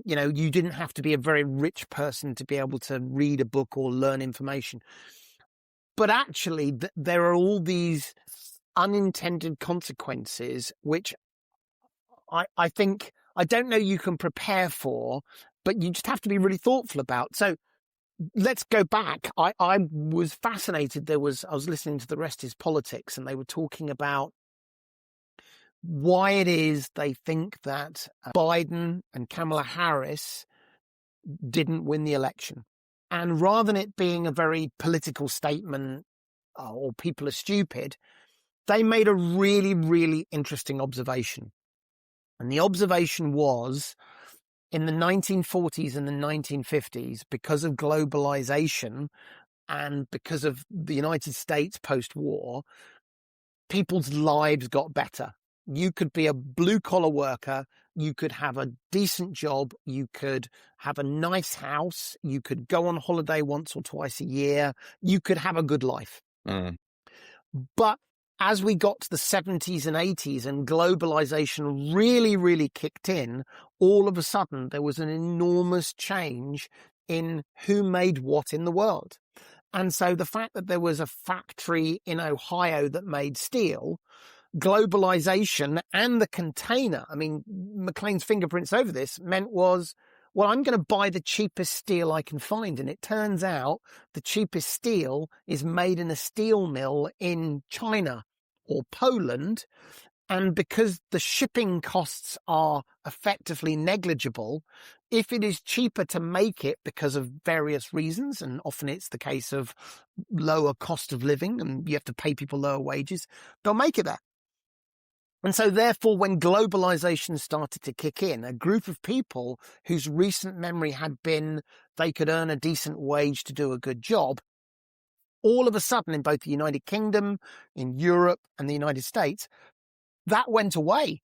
you didn't have to be a very rich person to be able to read a book or learn information. But actually, there are all these unintended consequences, which I think, I don't know you can prepare for, but you just have to be really thoughtful about. So let's go back. I was fascinated. I was listening to The Rest is Politics, and they were talking about why it is they think that Biden and Kamala Harris didn't win the election. And rather than it being a very political statement, or people are stupid, they made a really, really interesting observation. And the observation was, in the 1940s and the 1950s, because of globalization and because of the United States post-war, people's lives got better. You could be a blue-collar worker, you could have a decent job, you could have a nice house, you could go on holiday once or twice a year, you could have a good life. But as we got to the 70s and 80s and globalization really, really kicked in, all of a sudden there was an enormous change in who made what in the world. And so the fact that there was a factory in Ohio that made steel, globalization and the container, I mean, McClean's fingerprints over this meant was, well, I'm going to buy the cheapest steel I can find. And it turns out the cheapest steel is made in a steel mill in China or Poland. And because the shipping costs are effectively negligible, if it is cheaper to make it because of various reasons, and often it's the case of lower cost of living and you have to pay people lower wages, they'll make it there. And so therefore, when globalization started to kick in, a group of people whose recent memory had been they could earn a decent wage to do a good job, all of a sudden in both the United Kingdom, in Europe and the United States, that went away.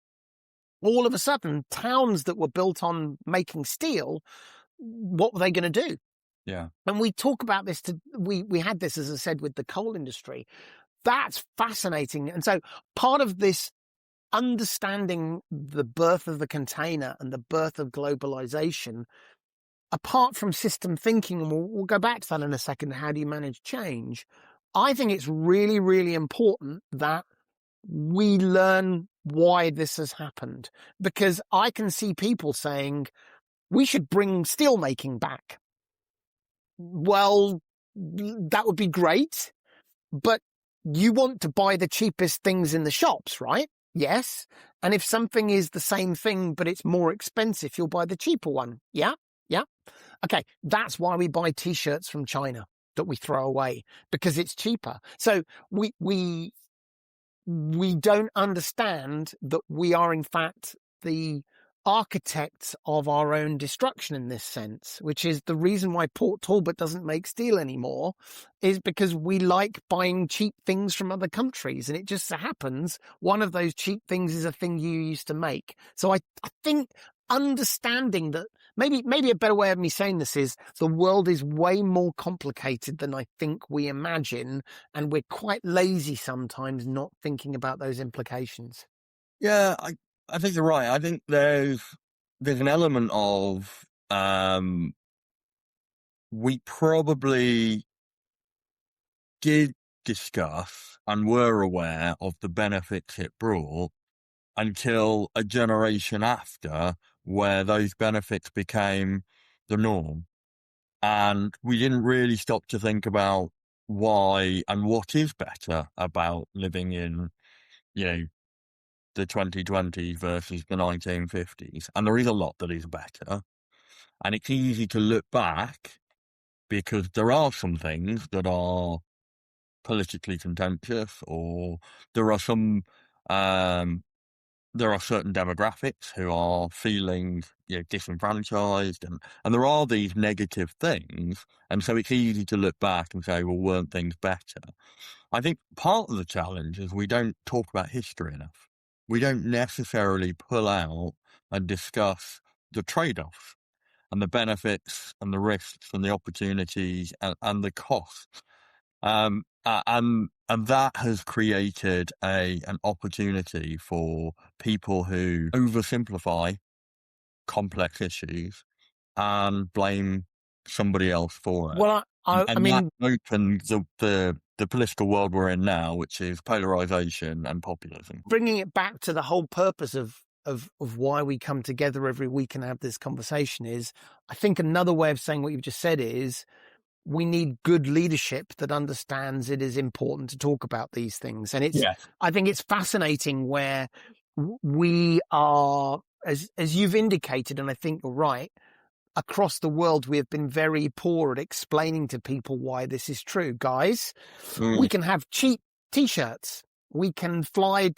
All of a sudden, towns that were built on making steel, what were they going to do? Yeah. And we talk about this, we had this, as I said, with the coal industry. That's fascinating. And so part of this understanding the birth of the container and the birth of globalization, apart from system thinking, and we'll go back to that in a second, how do you manage change? I think it's really, really important that we learn why this has happened, because I can see people saying we should bring steel making back. Well, that would be great, but you want to buy the cheapest things in the shops, right? Yes. And if something is the same thing, but it's more expensive, you'll buy the cheaper one. Yeah. Yeah. Okay. That's why we buy t-shirts from China that we throw away, because it's cheaper. So we don't understand that we are in fact the architects of our own destruction in this sense, which is the reason why Port Talbot doesn't make steel anymore, is because we like buying cheap things from other countries. And it just so happens one of those cheap things is a thing you used to make. So I think understanding that, maybe a better way of me saying this is, the world is way more complicated than I think we imagine, and we're quite lazy sometimes not thinking about those implications. Yeah, I think you're right. I think there's an element of we probably did discuss and were aware of the benefits it brought until a generation after, where those benefits became the norm. And we didn't really stop to think about why and what is better about living in, the 2020s versus the 1950s. And there is a lot that is better. And it's easy to look back because there are some things that are politically contentious, or there are some there are certain demographics who are feeling disenfranchised, and there are these negative things, and so it's easy to look back and say, well, weren't things better? I think part of the challenge is we don't talk about history enough. We don't necessarily pull out and discuss the trade-offs and the benefits and the risks and the opportunities and the costs. And that has created an opportunity for people who oversimplify complex issues and blame somebody else for it. Well, I mean, that opens the political world we're in now, which is polarization and populism. bringing it back to the whole purpose of why we come together every week and have this conversation is, I think another way of saying what you've just said is, we need good leadership that understands it is important to talk about these things. And I think it's fascinating where we are, as you've indicated, and I think you're right, across the world, we have been very poor at explaining to people why this is true. Guys, we can have cheap t-shirts. We can fly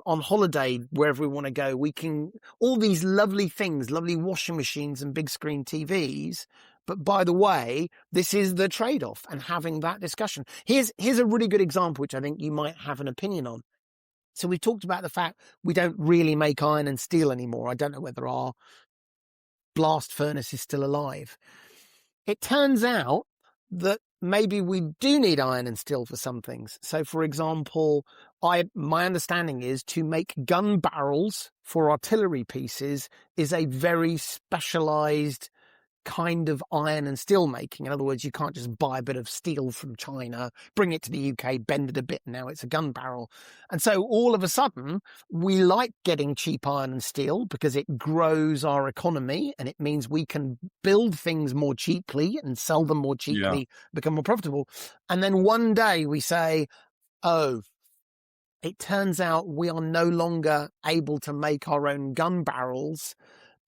on holiday wherever we want to go. We can, all these lovely things, lovely washing machines and big screen TVs. But by the way, this is the trade-off, and having that discussion. Here's a really good example, which I think you might have an opinion on. So we talked about the fact we don't really make iron and steel anymore. I don't know whether our blast furnace is still alive. It turns out that maybe we do need iron and steel for some things. So, for example, my understanding is to make gun barrels for artillery pieces is a very specialized kind of iron and steel making. In other words, you can't just buy a bit of steel from China, bring it to the UK, bend it a bit, and now it's a gun barrel. And so all of a sudden, we like getting cheap iron and steel because it grows our economy, and it means we can build things more cheaply and sell them more cheaply, become more profitable. And then one day we say, oh, it turns out we are no longer able to make our own gun barrels.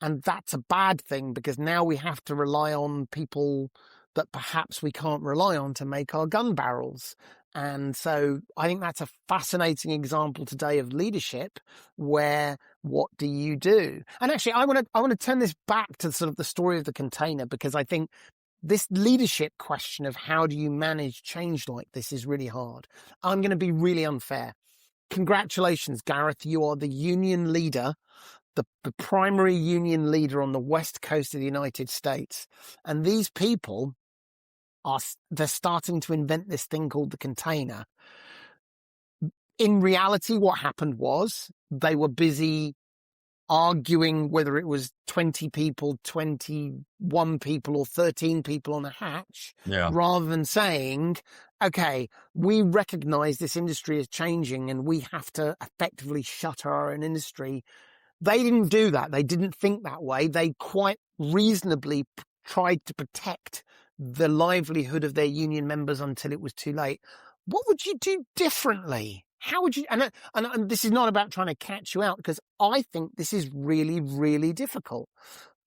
And that's a bad thing, because now we have to rely on people that perhaps we can't rely on to make our gun barrels. And so I think that's a fascinating example today of leadership, where what do you do? And actually, I want to turn this back to sort of the story of the container, because I think this leadership question of how do you manage change like this is really hard. I'm going to be really unfair. Congratulations, Gareth. You are the union leader, the primary union leader on the west coast of the United States. And these people they're starting to invent this thing called the container. In reality, what happened was they were busy arguing whether it was 20 people, 21 people, or 13 people on a hatch, rather than saying, okay, we recognize this industry is changing and we have to effectively shutter our own industry. They didn't do that. They didn't think that way. They quite reasonably tried to protect the livelihood of their union members until it was too late. What would you do differently How would you, and this is not about trying to catch you out, because I think this is really, really difficult.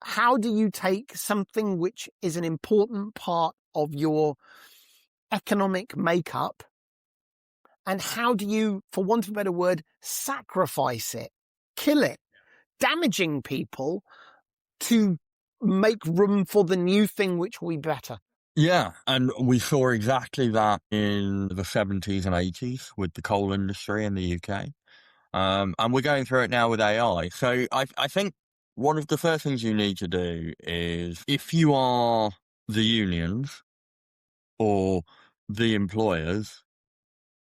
How do you take something which is an important part of your economic makeup, and how do you, for want of a better word, sacrifice it, kill it, damaging people to make room for the new thing which will be better? Yeah, and we saw exactly that in the 70s and 80s with the coal industry in the UK. And we're going through it now with AI. So I think one of the first things you need to do is, if you are the unions or the employers,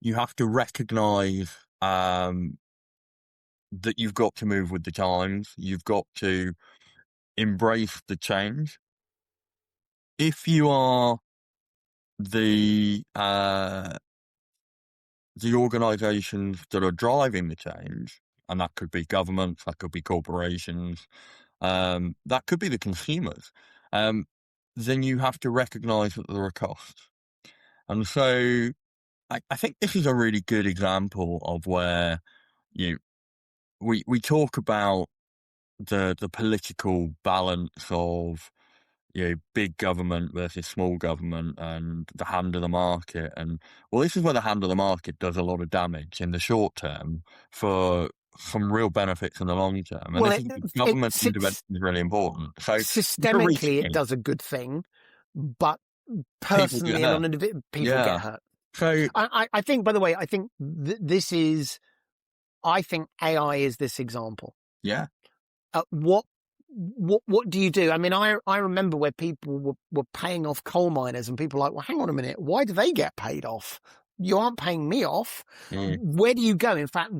you have to recognise that you've got to move with the times. You've got to embrace the change. If you are the organisations that are driving the change, and that could be governments, that could be corporations, that could be the consumers, then you have to recognise that there are costs. And so I think this is a really good example of where we talk about the political balance of big government versus small government and the hand of the market. And well, this is where the hand of the market does a lot of damage in the short term for some real benefits in the long term. And Well, this is government intervention is really important. So systemically, it does a good thing, but personally and on individual, people get hurt. So I think, by the way, I think this is, I think AI is this example. Yeah. What do you do? I mean, I remember where people were paying off coal miners, and people were like, well, hang on a minute, why do they get paid off? You aren't paying me off. Where do you go? In fact,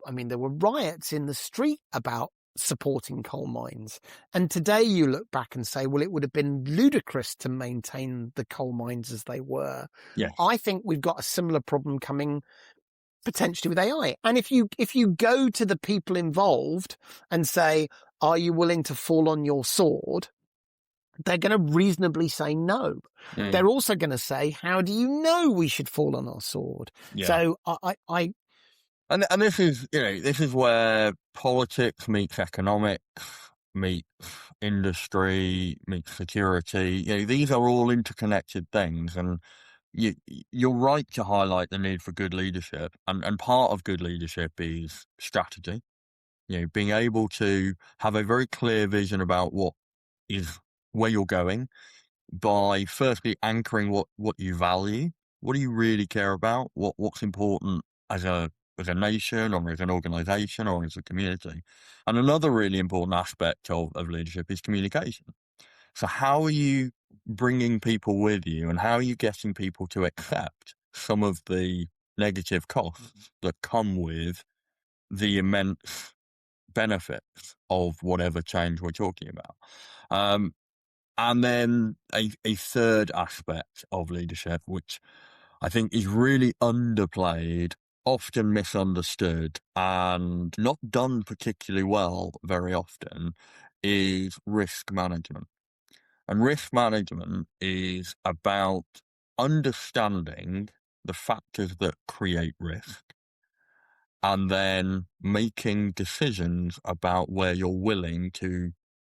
I mean, there were riots in the street about supporting coal mines. And today you look back and say, well, it would have been ludicrous to maintain the coal mines as they were. Yeah. I think we've got a similar problem coming potentially with AI. And if you go to the people involved and say, are you willing to fall on your sword? They're going to reasonably say no. They're also going to say, how do you know we should fall on our sword? Yeah. So And this is where politics meets economics, meets industry, meets security. These are all interconnected things, and you're right to highlight the need for good leadership. And part of good leadership is strategy. Being able to have a very clear vision about where you're going, by firstly anchoring what you value. What do you really care about? What's important as a nation, or as an organisation, or as a community? And another really important aspect of leadership is communication. So how are you bringing people with you, and how are you getting people to accept some of the negative costs that come with the immense benefits of whatever change we're talking about? And then a third aspect of leadership, which I think is really underplayed, often misunderstood, and not done particularly well very often, is risk management. And risk management is about understanding the factors that create risk, and then making decisions about where you're willing to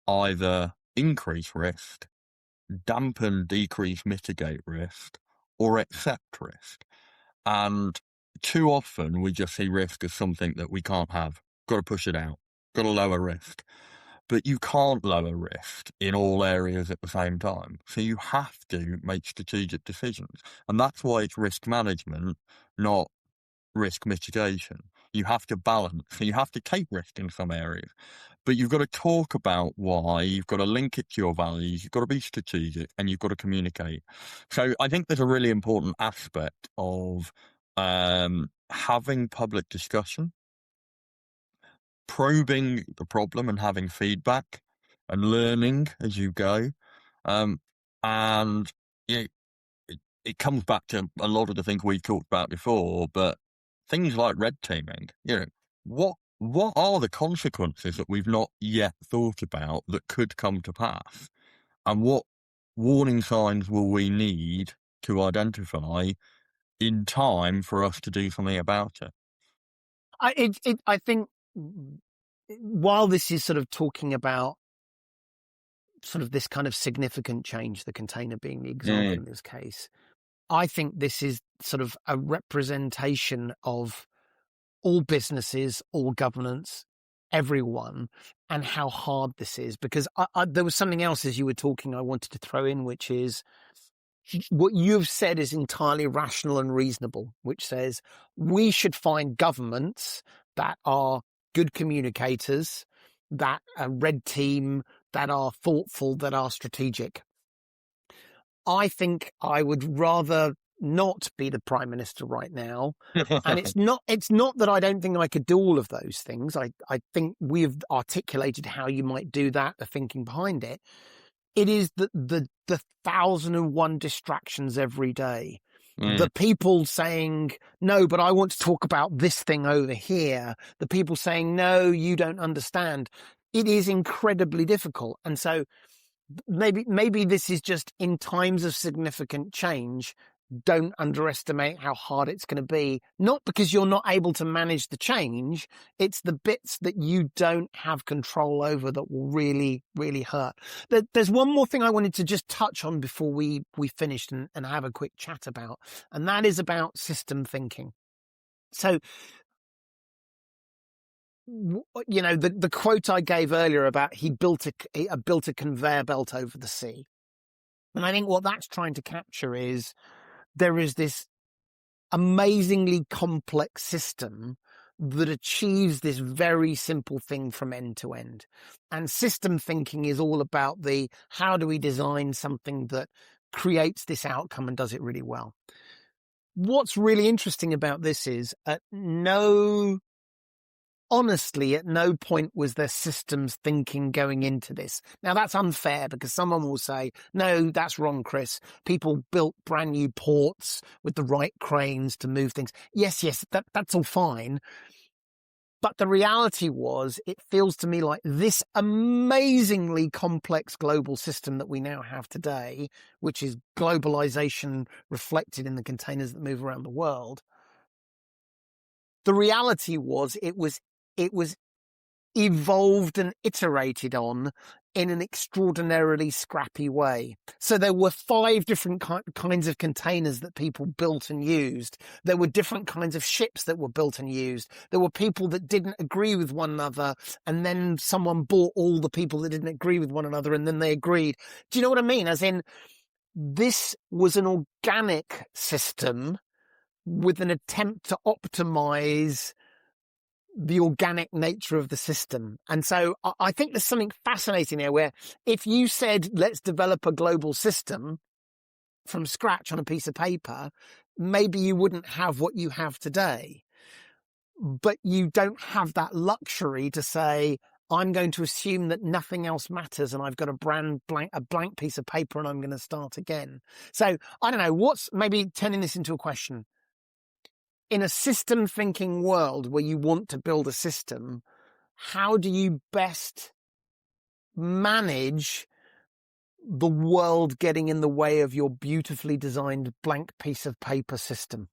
either increase risk, dampen, decrease, mitigate risk, or accept risk. And too often we just see risk as something that we can't have. Got to push it out. Got to lower risk. But you can't lower risk in all areas at the same time. So you have to make strategic decisions. And that's why it's risk management, not risk mitigation. You have to balance. So you have to take risk in some areas, but you've got to talk about why. You've got to link it to your values. You've got to be strategic, and you've got to communicate. So I think there's a really important aspect of having public discussion, probing the problem and having feedback, and learning as you go. And it comes back to a lot of the things we've talked about before, but things like red teaming, what are the consequences that we've not yet thought about that could come to pass? And what warning signs will we need to identify in time for us to do something about it. I think while this is sort of talking about sort of this kind of significant change, the container being the example in this case, I think this is sort of a representation of all businesses, all governance, everyone, and how hard this is. Because there was something else as you were talking I wanted to throw in, which is what you've said is entirely rational and reasonable, which says we should find governments that are good communicators, that are red team, that are thoughtful, that are strategic. I think I would rather not be the prime minister right now. And it's not that I don't think I could do all of those things. I think we've articulated how you might do that, the thinking behind it. It is the 1,001 distractions every day. The people saying, no, but I want to talk about this thing over here. The people saying, no, you don't understand. It is incredibly difficult. And so maybe this is just in times of significant change, don't underestimate how hard it's going to be. Not because you're not able to manage the change. It's the bits that you don't have control over that will really, really hurt. There's one more thing I wanted to just touch on before we finished and have a quick chat about, and that is about system thinking. So, you know, the quote I gave earlier about he built a conveyor belt over the sea. And I think what that's trying to capture is there is this amazingly complex system that achieves this very simple thing from end to end. And system thinking is all about the how do we design something that creates this outcome and does it really well. What's really interesting about this is honestly, at no point was there systems thinking going into this. Now, that's unfair because someone will say, no, that's wrong, Chris. People built brand new ports with the right cranes to move things. Yes, that's all fine. But the reality was, it feels to me like this amazingly complex global system that we now have today, which is globalization reflected in the containers that move around the world. The reality was it was evolved and iterated on in an extraordinarily scrappy way. So there were 5 different kinds of containers that people built and used. There were different kinds of ships that were built and used. There were people that didn't agree with one another, and then someone bought all the people that didn't agree with one another, and then they agreed. Do you know what I mean? As in, this was an organic system with an attempt to optimize the organic nature of the system. And so I think there's something fascinating there where if you said, let's develop a global system from scratch on a piece of paper, maybe you wouldn't have what you have today. But you don't have that luxury to say, I'm going to assume that nothing else matters and I've got a blank piece of paper and I'm going to start again. So I don't know, what's maybe turning this into a question. In a system thinking world where you want to build a system, how do you best manage the world getting in the way of your beautifully designed blank piece of paper system?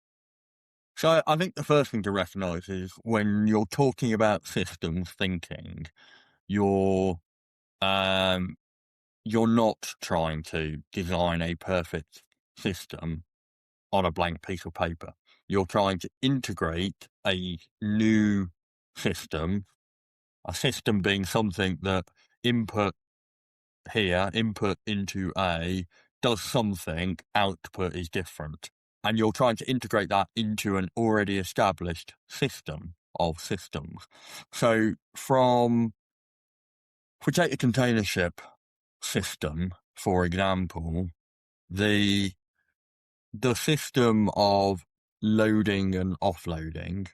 So I think the first thing to recognise is when you're talking about systems thinking, you're not trying to design a perfect system on a blank piece of paper. You're trying to integrate a new system, a system being something that input into A, does something, output is different. And you're trying to integrate that into an already established system of systems. So if we take a container ship system, for example, the system of loading and offloading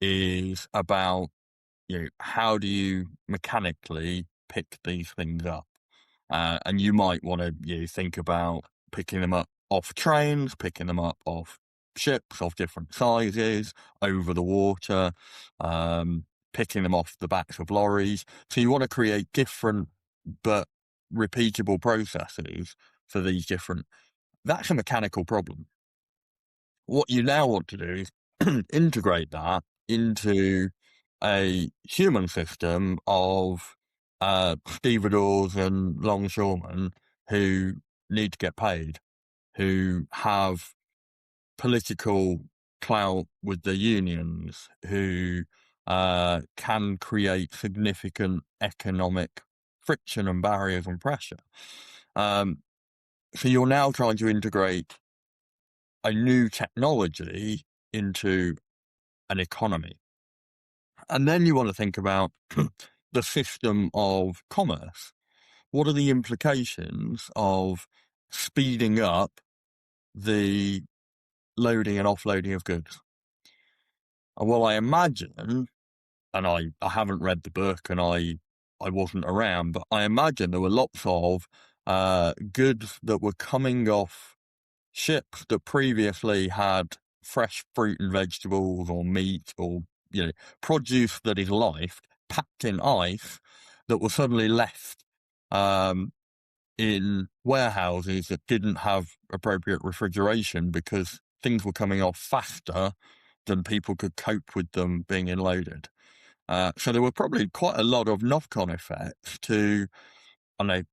is about, how do you mechanically pick these things up? And you might want to think about picking them up off trains, picking them up off ships of different sizes, over the water, picking them off the backs of lorries. So you want to create different but repeatable processes for these different. That's a mechanical problem. What you now want to do is integrate that into a human system of stevedores and longshoremen who need to get paid, who have political clout with the unions, who can create significant economic friction and barriers and pressure. So you're now trying to integrate a new technology into an economy. And then you want to think about the system of commerce. What are the implications of speeding up the loading and offloading of goods? Well, I imagine, and I haven't read the book and I wasn't around, but I imagine there were lots of goods that were coming off ships that previously had fresh fruit and vegetables or meat or, produce that is life packed in ice that were suddenly left in warehouses that didn't have appropriate refrigeration because things were coming off faster than people could cope with them being unloaded. So there were probably quite a lot of knock-on effects to,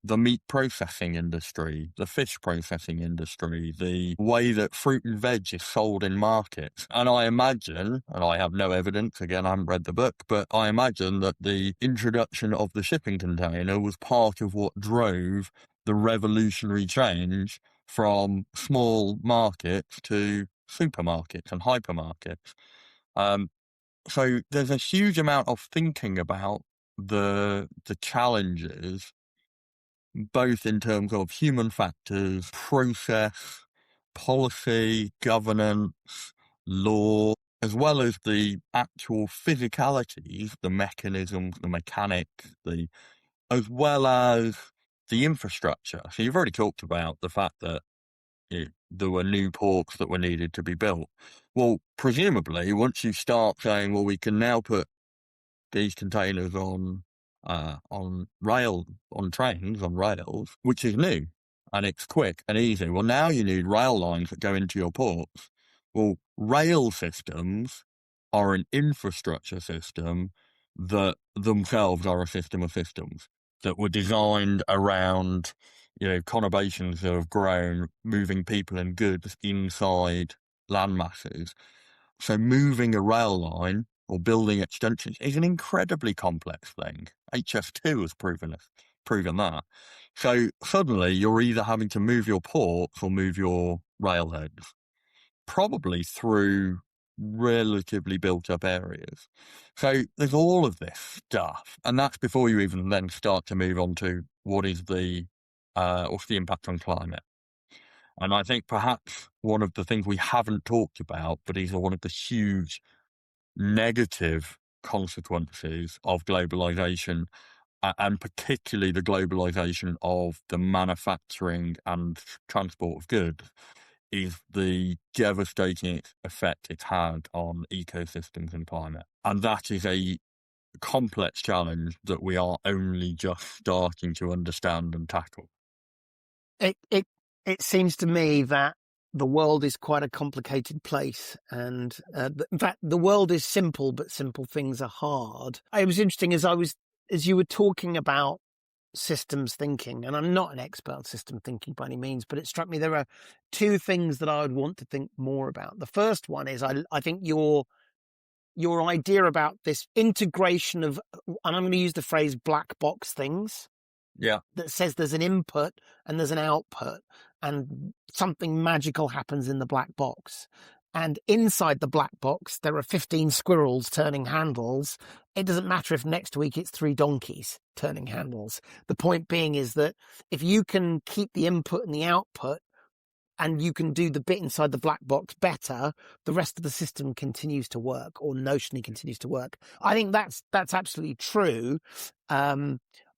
the meat processing industry, the fish processing industry, the way that fruit and veg is sold in markets. And I imagine, and I have no evidence, again, I haven't read the book, but I imagine that the introduction of the shipping container was part of what drove the revolutionary change from small markets to supermarkets and hypermarkets. So there's a huge amount of thinking about the challenges, both in terms of human factors, process, policy, governance, law, as well as the actual physicalities, the mechanisms, the mechanics, as well as the infrastructure. So you've already talked about the fact that there were new ports that were needed to be built. Well, presumably, once you start saying, well, we can now put these containers on trains, on rails, which is new, and it's quick and easy. Well, now you need rail lines that go into your ports. Well, rail systems are an infrastructure system that themselves are a system of systems that were designed around, conurbations that have grown, moving people and goods inside land masses. So moving a rail line or building extensions is an incredibly complex thing. HS2 has proven that. So suddenly you're either having to move your ports or move your railheads, probably through relatively built up areas. So there's all of this stuff, and that's before you even then start to move on to what's the impact on climate. And I think perhaps one of the things we haven't talked about, but is one of the huge negative consequences of globalization, and particularly the globalization of the manufacturing and transport of goods, is the devastating effect it's had on ecosystems and climate. And that is a complex challenge that we are only just starting to understand and tackle. It seems to me that the world is quite a complicated place, and in fact, the world is simple, but simple things are hard. It was interesting as you were talking about systems thinking, and I'm not an expert on system thinking by any means, but it struck me there are two things that I would want to think more about. The first one is I think your idea about this integration of, and I'm going to use the phrase black box things. Yeah. That says there's an input and there's an output, and something magical happens in the black box. And inside the black box, there are 15 squirrels turning handles. It doesn't matter if next week it's 3 donkeys turning handles. The point being is that if you can keep the input and the output, and you can do the bit inside the black box better, the rest of the system continues to work, or notionally continues to work. I think that's absolutely true.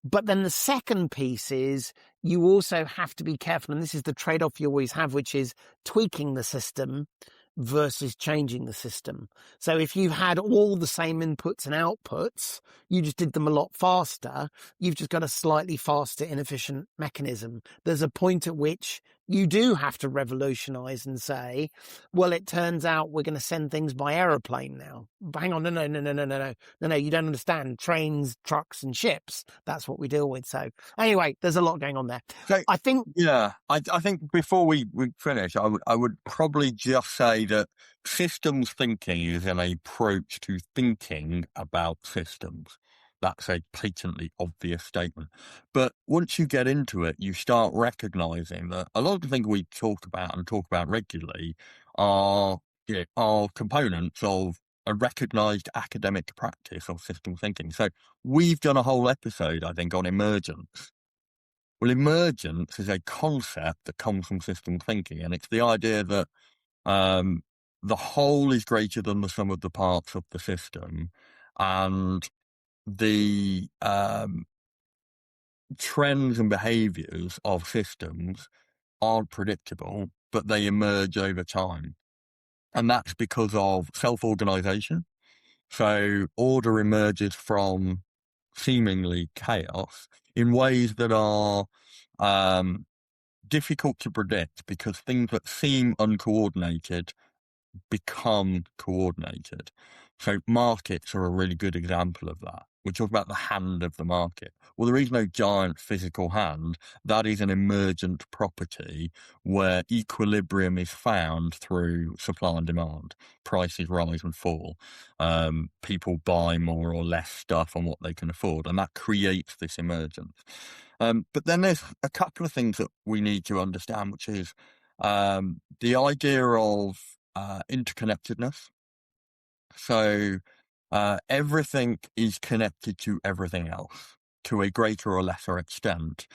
But then the second piece is you also have to be careful, and this is the trade-off you always have, which is tweaking the system versus changing the system. So if you had all the same inputs and outputs, you just did them a lot faster, you've just got a slightly faster, inefficient mechanism. There's a point at which you do have to revolutionize and say, well, it turns out we're going to send things by aeroplane now. Hang on, no, you don't understand. Trains, trucks, and ships. That's what we deal with. So anyway, there's a lot going on there. So, I think, yeah, I think before we finish, I would probably just say that systems thinking is an approach to thinking about systems. That's a patently obvious statement. But once you get into it, you start recognizing that a lot of the things we talk about and talk about regularly are, are components of a recognized academic practice of systems thinking. So we've done a whole episode, I think, on emergence. Well, emergence is a concept that comes from systems thinking, and it's the idea that the whole is greater than the sum of the parts of the system, and the trends and behaviors of systems aren't predictable, but they emerge over time. And that's because of self-organization. So order emerges from seemingly chaos in ways that are difficult to predict, because things that seem uncoordinated become coordinated. So markets are a really good example of that. We talk about the hand of the market. Well, there is no giant physical hand. That is an emergent property where equilibrium is found through supply and demand. Prices rise and fall. People buy more or less stuff on what they can afford, and that creates this emergence. But then there's a couple of things that we need to understand, which is the idea of interconnectedness. So everything is connected to everything else to a greater or lesser extent.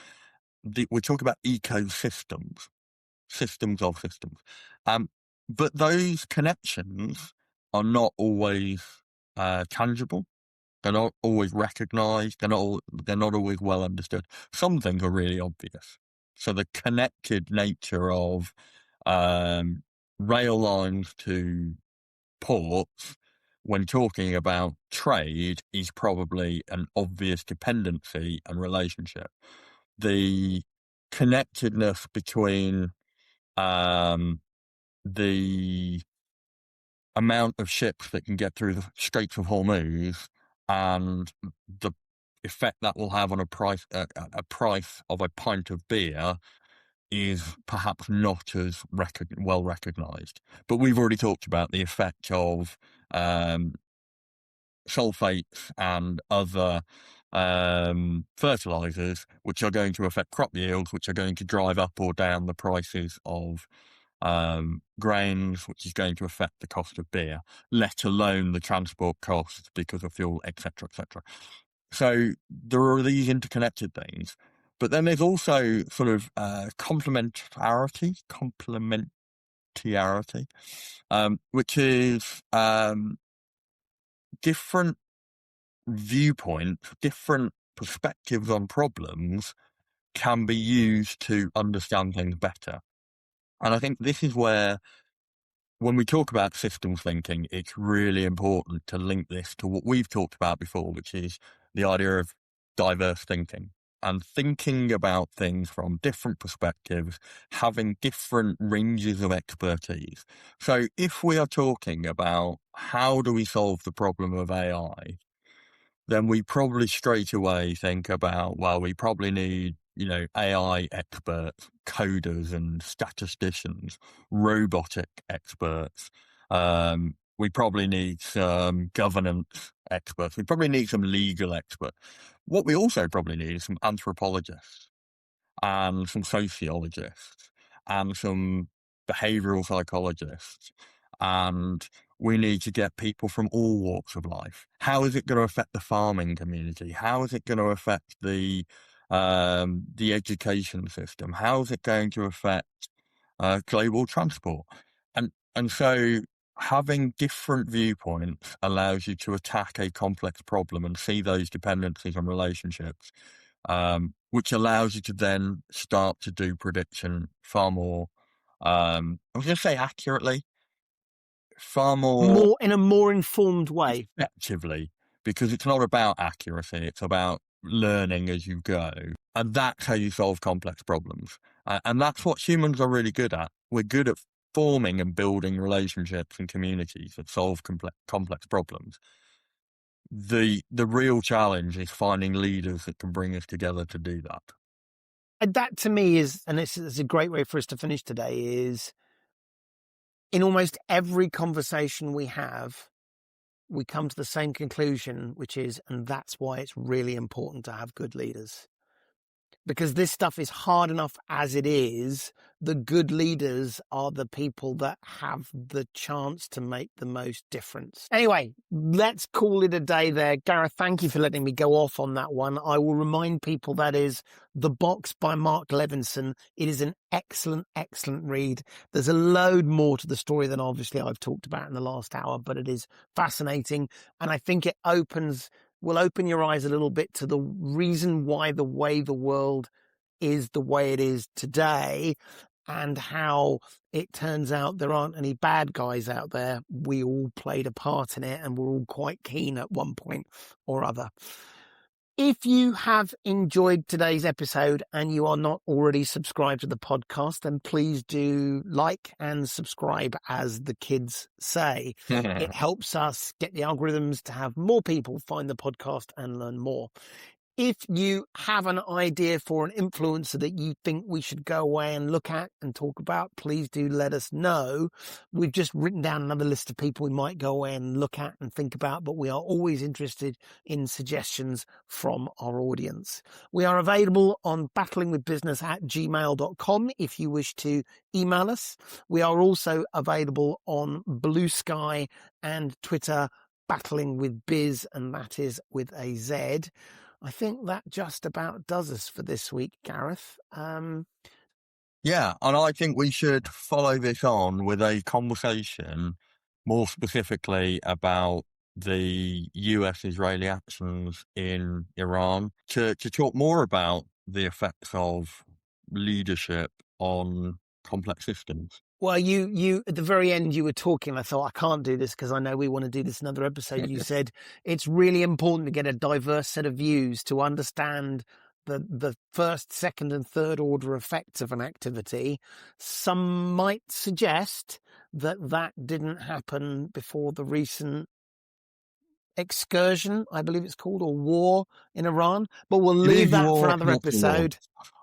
We talk about ecosystems, systems of systems. But those connections are not always tangible. They're not always recognized. They're not always well understood. Some things are really obvious. So the connected nature of rail lines to ports, when talking about trade, is probably an obvious dependency and relationship. The connectedness between the amount of ships that can get through the Straits of Hormuz and the effect that will have on a price of a pint of beer is perhaps not as well recognized. But we've already talked about the effect of sulfates and other fertilizers, which are going to affect crop yields, which are going to drive up or down the prices of grains, which is going to affect the cost of beer, let alone the transport costs because of fuel, etc., etc. So there are these interconnected things, but then there's also sort of complementarity, which is different viewpoints, different perspectives on problems can be used to understand things better. And I think this is where, when we talk about systems thinking, it's really important to link this to what we've talked about before, which is the idea of diverse thinking and thinking about things from different perspectives, having different ranges of expertise. So if we are talking about how do we solve the problem of AI, then we probably straight away think about, well, we probably need, AI experts, coders and statisticians, robotic experts. We probably need some governance experts. We probably need some legal experts. What we also probably need is some anthropologists and some sociologists and some behavioral psychologists. And we need to get people from all walks of life. How is it going to affect the farming community? How is it going to affect the education system? How is it going to affect global transport? And so having different viewpoints allows you to attack a complex problem and see those dependencies and relationships, which allows you to then start to do prediction far more, I was going to say accurately, far more in a more informed way. effectively, because it's not about accuracy, it's about learning as you go. And that's how you solve complex problems. And that's what humans are really good at. We're good at forming and building relationships and communities that solve complex problems. The real challenge is finding leaders that can bring us together to do that. And that to me is, and this is a great way for us to finish today, is in almost every conversation we have, we come to the same conclusion, which is, and that's why it's really important to have good leaders. Because this stuff is hard enough as it is. The good leaders are the people that have the chance to make the most difference. Anyway, let's call it a day there. Gareth, thank you for letting me go off on that one. I will remind people that is The Box by Mark Levinson. It is an excellent, excellent read. There's a load more to the story than obviously I've talked about in the last hour, but it is fascinating. And I think it will open your eyes a little bit to the reason why the way the world is the way it is today, and how it turns out there aren't any bad guys out there. We all played a part in it, and we're all quite keen at one point or other. If you have enjoyed today's episode and you are not already subscribed to the podcast, then please do like and subscribe, as the kids say. It helps us get the algorithms to have more people find the podcast and learn more. If you have an idea for an influencer that you think we should go away and look at and talk about, please do let us know. We've just written down another list of people we might go away and look at and think about, but we are always interested in suggestions from our audience. We are available on battlingwithbusiness@gmail.com if you wish to email us. We are also available on Blue Sky and Twitter, Battling with Biz, and that is with a Z. I think that just about does us for this week, Gareth. Yeah, and I think we should follow this on with a conversation more specifically about the US-Israeli actions in Iran to talk more about the effects of leadership on complex systems. Well, you at the very end, you were talking. I thought, I can't do this because I know we want to do this another episode. You said it's really important to get a diverse set of views to understand the first, second, and third order effects of an activity. Some might suggest that didn't happen before the recent excursion, I believe it's called, or war in Iran. But we'll leave that for another episode.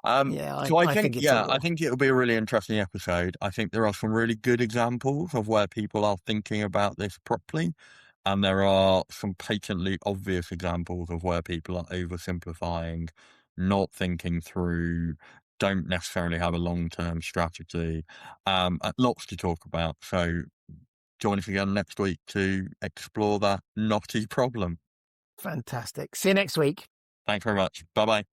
Yeah, so I think it's a war. I think it'll be a really interesting episode. I think there are some really good examples of where people are thinking about this properly, and there are some patently obvious examples of where people are oversimplifying, not thinking through, don't necessarily have a long-term strategy. Lots to talk about. So join us again next week to explore that knotty problem. Fantastic. See you next week. Thanks very much. Bye-bye.